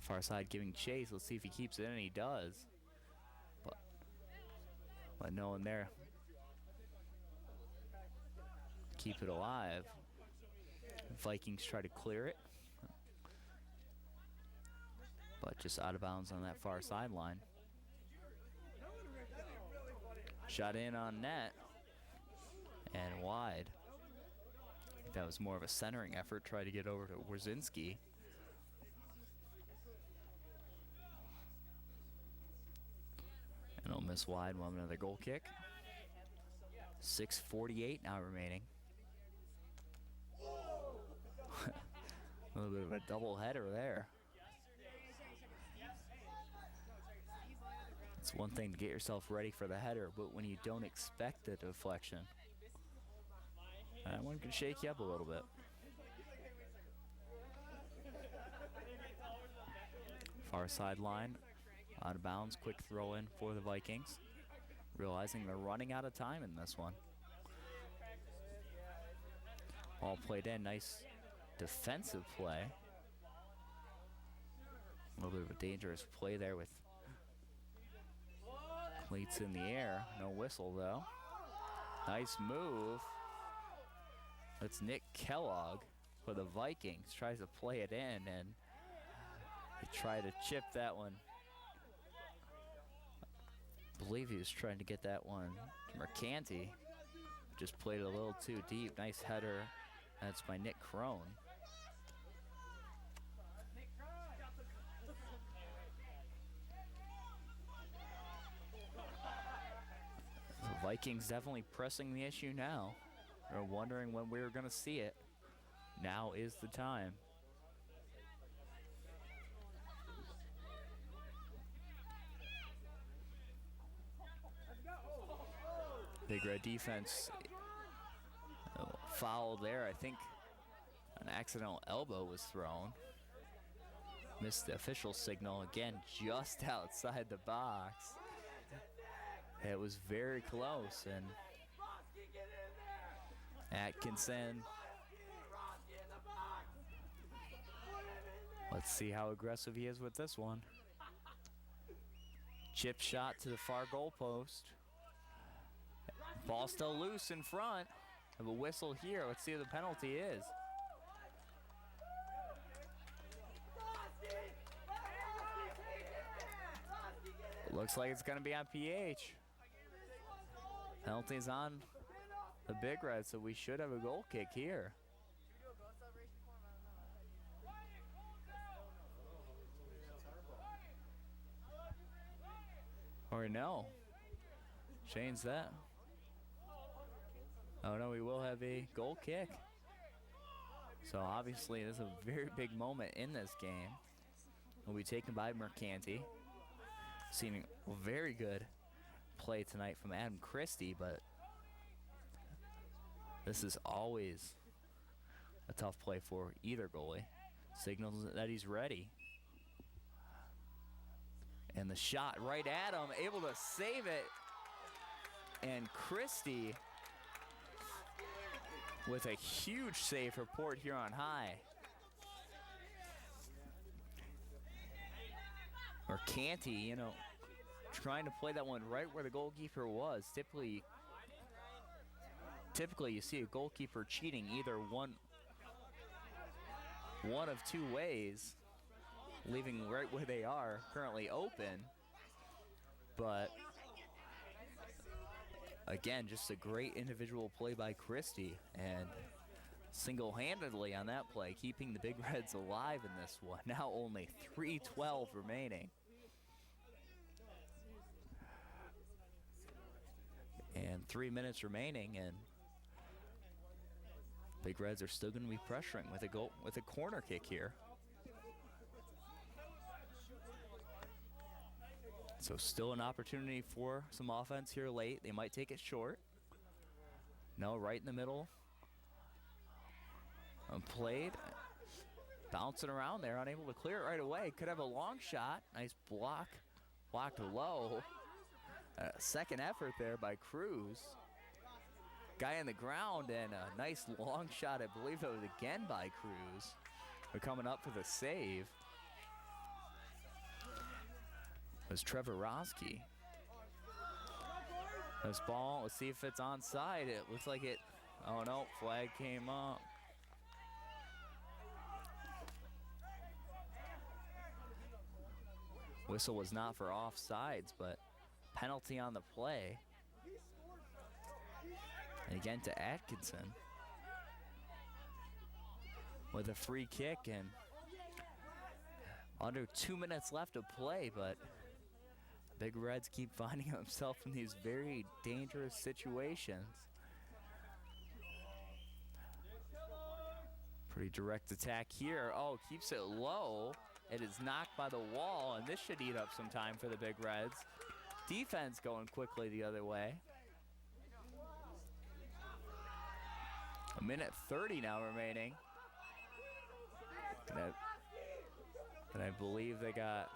Far side giving chase. Let's see if he keeps it, and he does. But no one there. Keep it alive. Vikings try to clear it. But just out of bounds on that far sideline. Shot in on net. And wide. I think that was more of a centering effort. Try to get over to Wierzinski. And he'll miss wide. We'll have another goal kick. 6:48 now remaining. A little bit of a double header there. It's one thing to get yourself ready for the header, but when you don't expect the deflection, that one can shake you up a little bit. Far sideline, out of bounds, quick throw in for the Vikings, realizing they're running out of time in this one. Ball played in, nice defensive play. A little bit of a dangerous play there with cleats in the air. No whistle though. Nice move. That's Nick Kellogg for the Vikings. Tries to play it in, and he tried to chip that one. I believe he was trying to get that one to Mercanti. Just played it a little too deep. Nice header. That's by Nick Crone. The Vikings definitely pressing the issue now. They're wondering when we were going to see it. Now is the time. Big Red defense foul there. I think an accidental elbow was thrown. Missed the official signal again, just outside the box. It was very close, and Atkinson. Let's see how aggressive he is with this one. Chip shot to the far goal post. Ball still loose in front. Have a whistle here. Let's see what the penalty is. Looks like it's going to be on PH. Penalty's on the Big Red, so we should have a goal kick here. Or no. Change that. Oh no, we will have a goal kick. So obviously this is a very big moment in this game. Will be taken by Mercanti. Seeing very good play tonight from Adam Christie, but this is always a tough play for either goalie. Signals that he's ready. And the shot right at him, able to save it. And Christie with a huge save for Port Huron High. Or Canty, you know, trying to play that one right where the goalkeeper was. Typically you see a goalkeeper cheating either one of two ways, leaving right where they are, currently open. But again, just a great individual play by Christie, and single-handedly on that play, keeping the Big Reds alive in this one. Now only 3:12 remaining. And 3 minutes remaining, and Big Reds are still going to be pressuring with a corner kick here. So still an opportunity for some offense here late. They might take it short. No, right in the middle. Played. Bouncing around there, unable to clear it right away. Could have a long shot. Nice block. Blocked low. Second effort there by Cruz. Guy in the ground, and a nice long shot. I believe it was again by Cruz. They're coming up for the save. It was Trevor Roski. This ball, let's see if it's onside. It looks like it. Oh no, flag came up. Whistle was not for offsides, but penalty on the play. And again to Atkinson with a free kick, and under 2 minutes left to play, but Big Reds keep finding themselves in these very dangerous situations. Pretty direct attack here. Oh, keeps it low. It is knocked by the wall, and this should eat up some time for the Big Reds. Defense going quickly the other way. 1:30 now remaining. And I believe they got...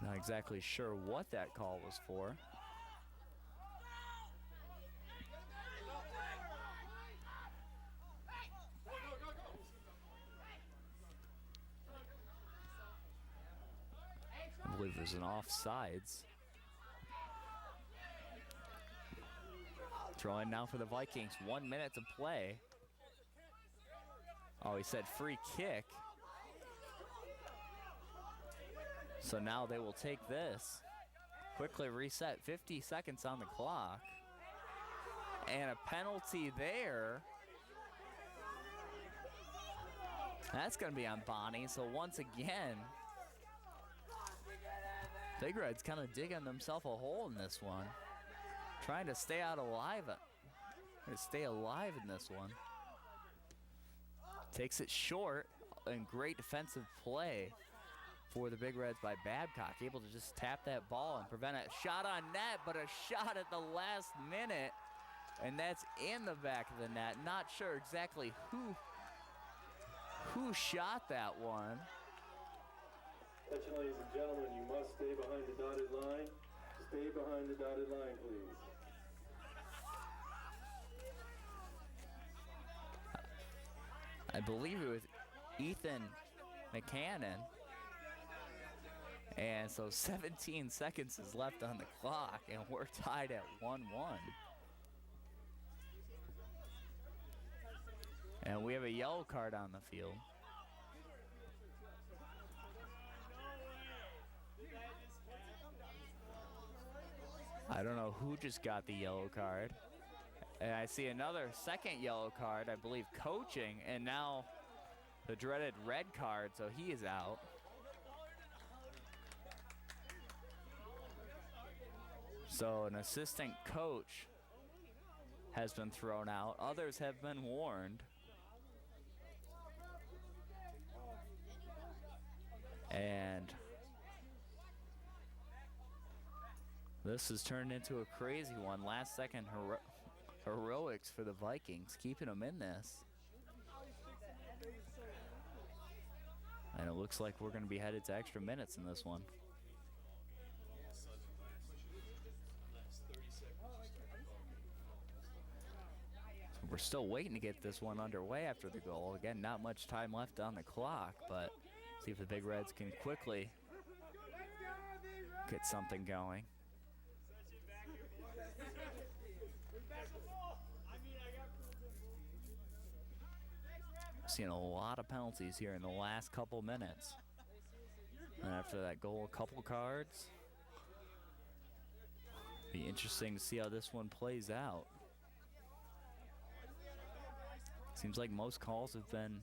Not exactly sure what that call was for. I believe there's an offsides. Throwing now for the Vikings. 1 minute to play. Oh, he said free kick. So now they will take this. Quickly reset. 50 seconds on the clock. And a penalty there. That's going to be on Bonnie. So once again, Big Red's kind of digging themselves a hole in this one. Trying to stay alive in this one. Takes it short, and great defensive play for the Big Reds by Babcock. Able to just tap that ball and prevent a shot on net, but a shot at the last minute. And that's in the back of the net. Not sure exactly who shot that one. Attention, ladies and gentlemen, you must stay behind the dotted line. Stay behind the dotted line, please. I believe it was Ethan McCannon. And so 17 seconds is left on the clock, and we're tied at 1-1. And we have a yellow card on the field. I don't know who just got the yellow card. And I see another second yellow card, I believe coaching, and now the dreaded red card, so he is out. So an assistant coach has been thrown out. Others have been warned. And this has turned into a crazy one. Last second heroics for the Vikings, keeping them in this. And it looks like we're going to be headed to extra minutes in this one. So we're still waiting to get this one underway after the goal. Again, not much time left on the clock, but see if the Big Reds can quickly get something going. Seen a lot of penalties here in the last couple minutes. And after that goal, a couple cards. Be interesting to see how this one plays out. Seems like most calls have been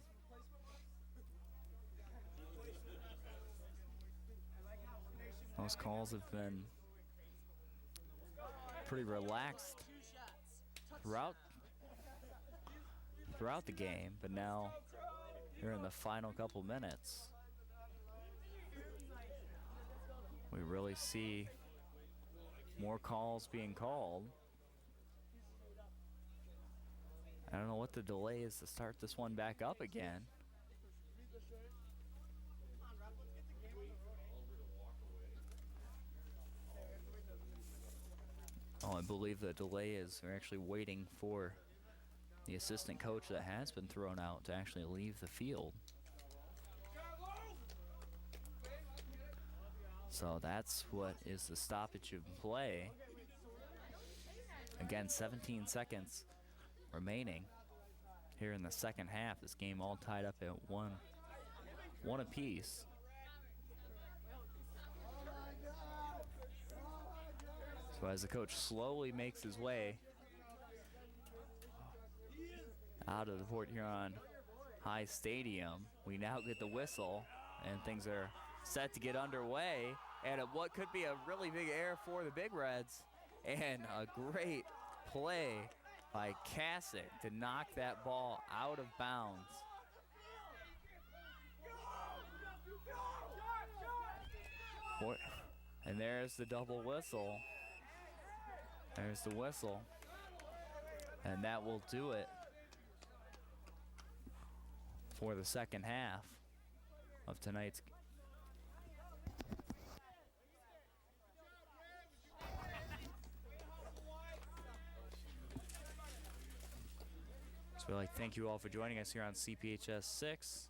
pretty relaxed throughout the game, but now here in the final couple minutes, we really see more calls being called. I don't know what the delay is to start this one back up again. Oh, I believe the delay is we're actually waiting for the assistant coach that has been thrown out to actually leave the field. So that's what is the stoppage of play. Again, 17 seconds remaining here in the second half. This game all tied up at one apiece. So as the coach slowly makes his way out of the Port Huron High Stadium, we now get the whistle, and things are set to get underway. And what could be a really big error for the Big Reds, and a great play by Cassick to knock that ball out of bounds. And there's the double whistle. There's the whistle. And that will do it for the second half of tonight's game. So we'd like to thank you all for joining us here on CPHS 6.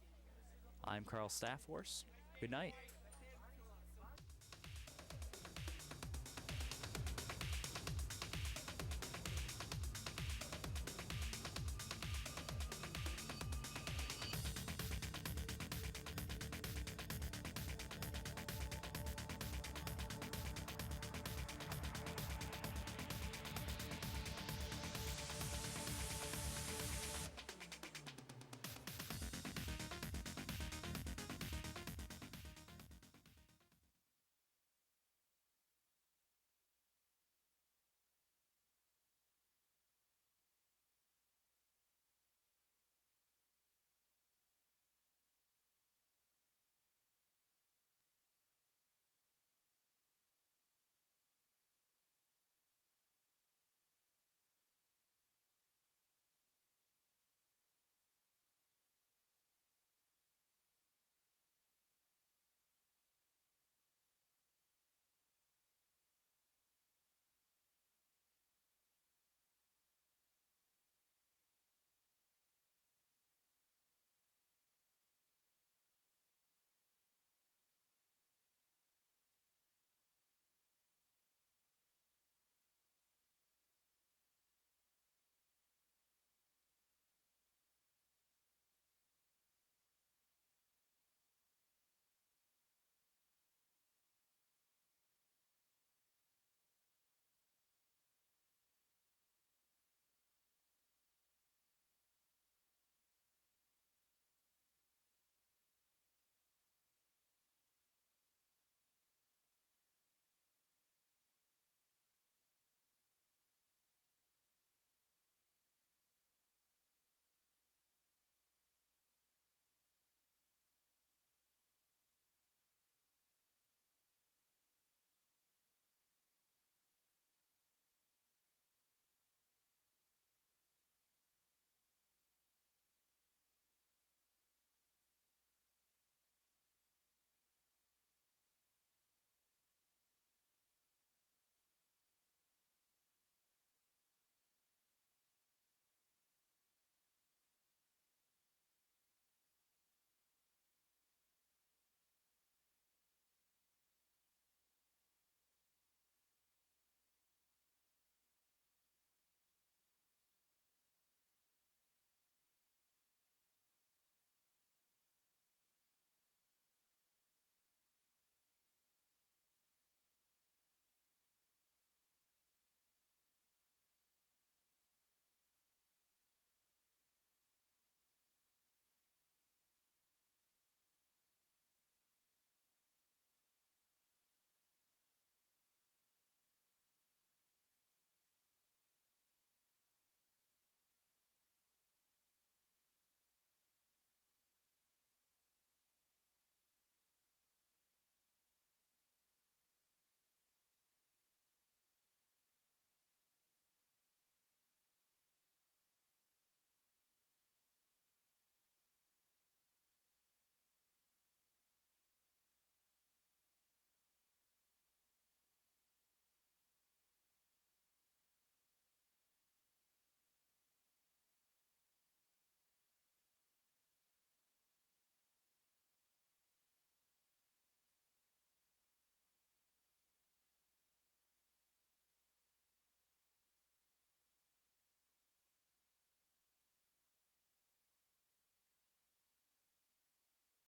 I'm Carl Staffhorse. Good night.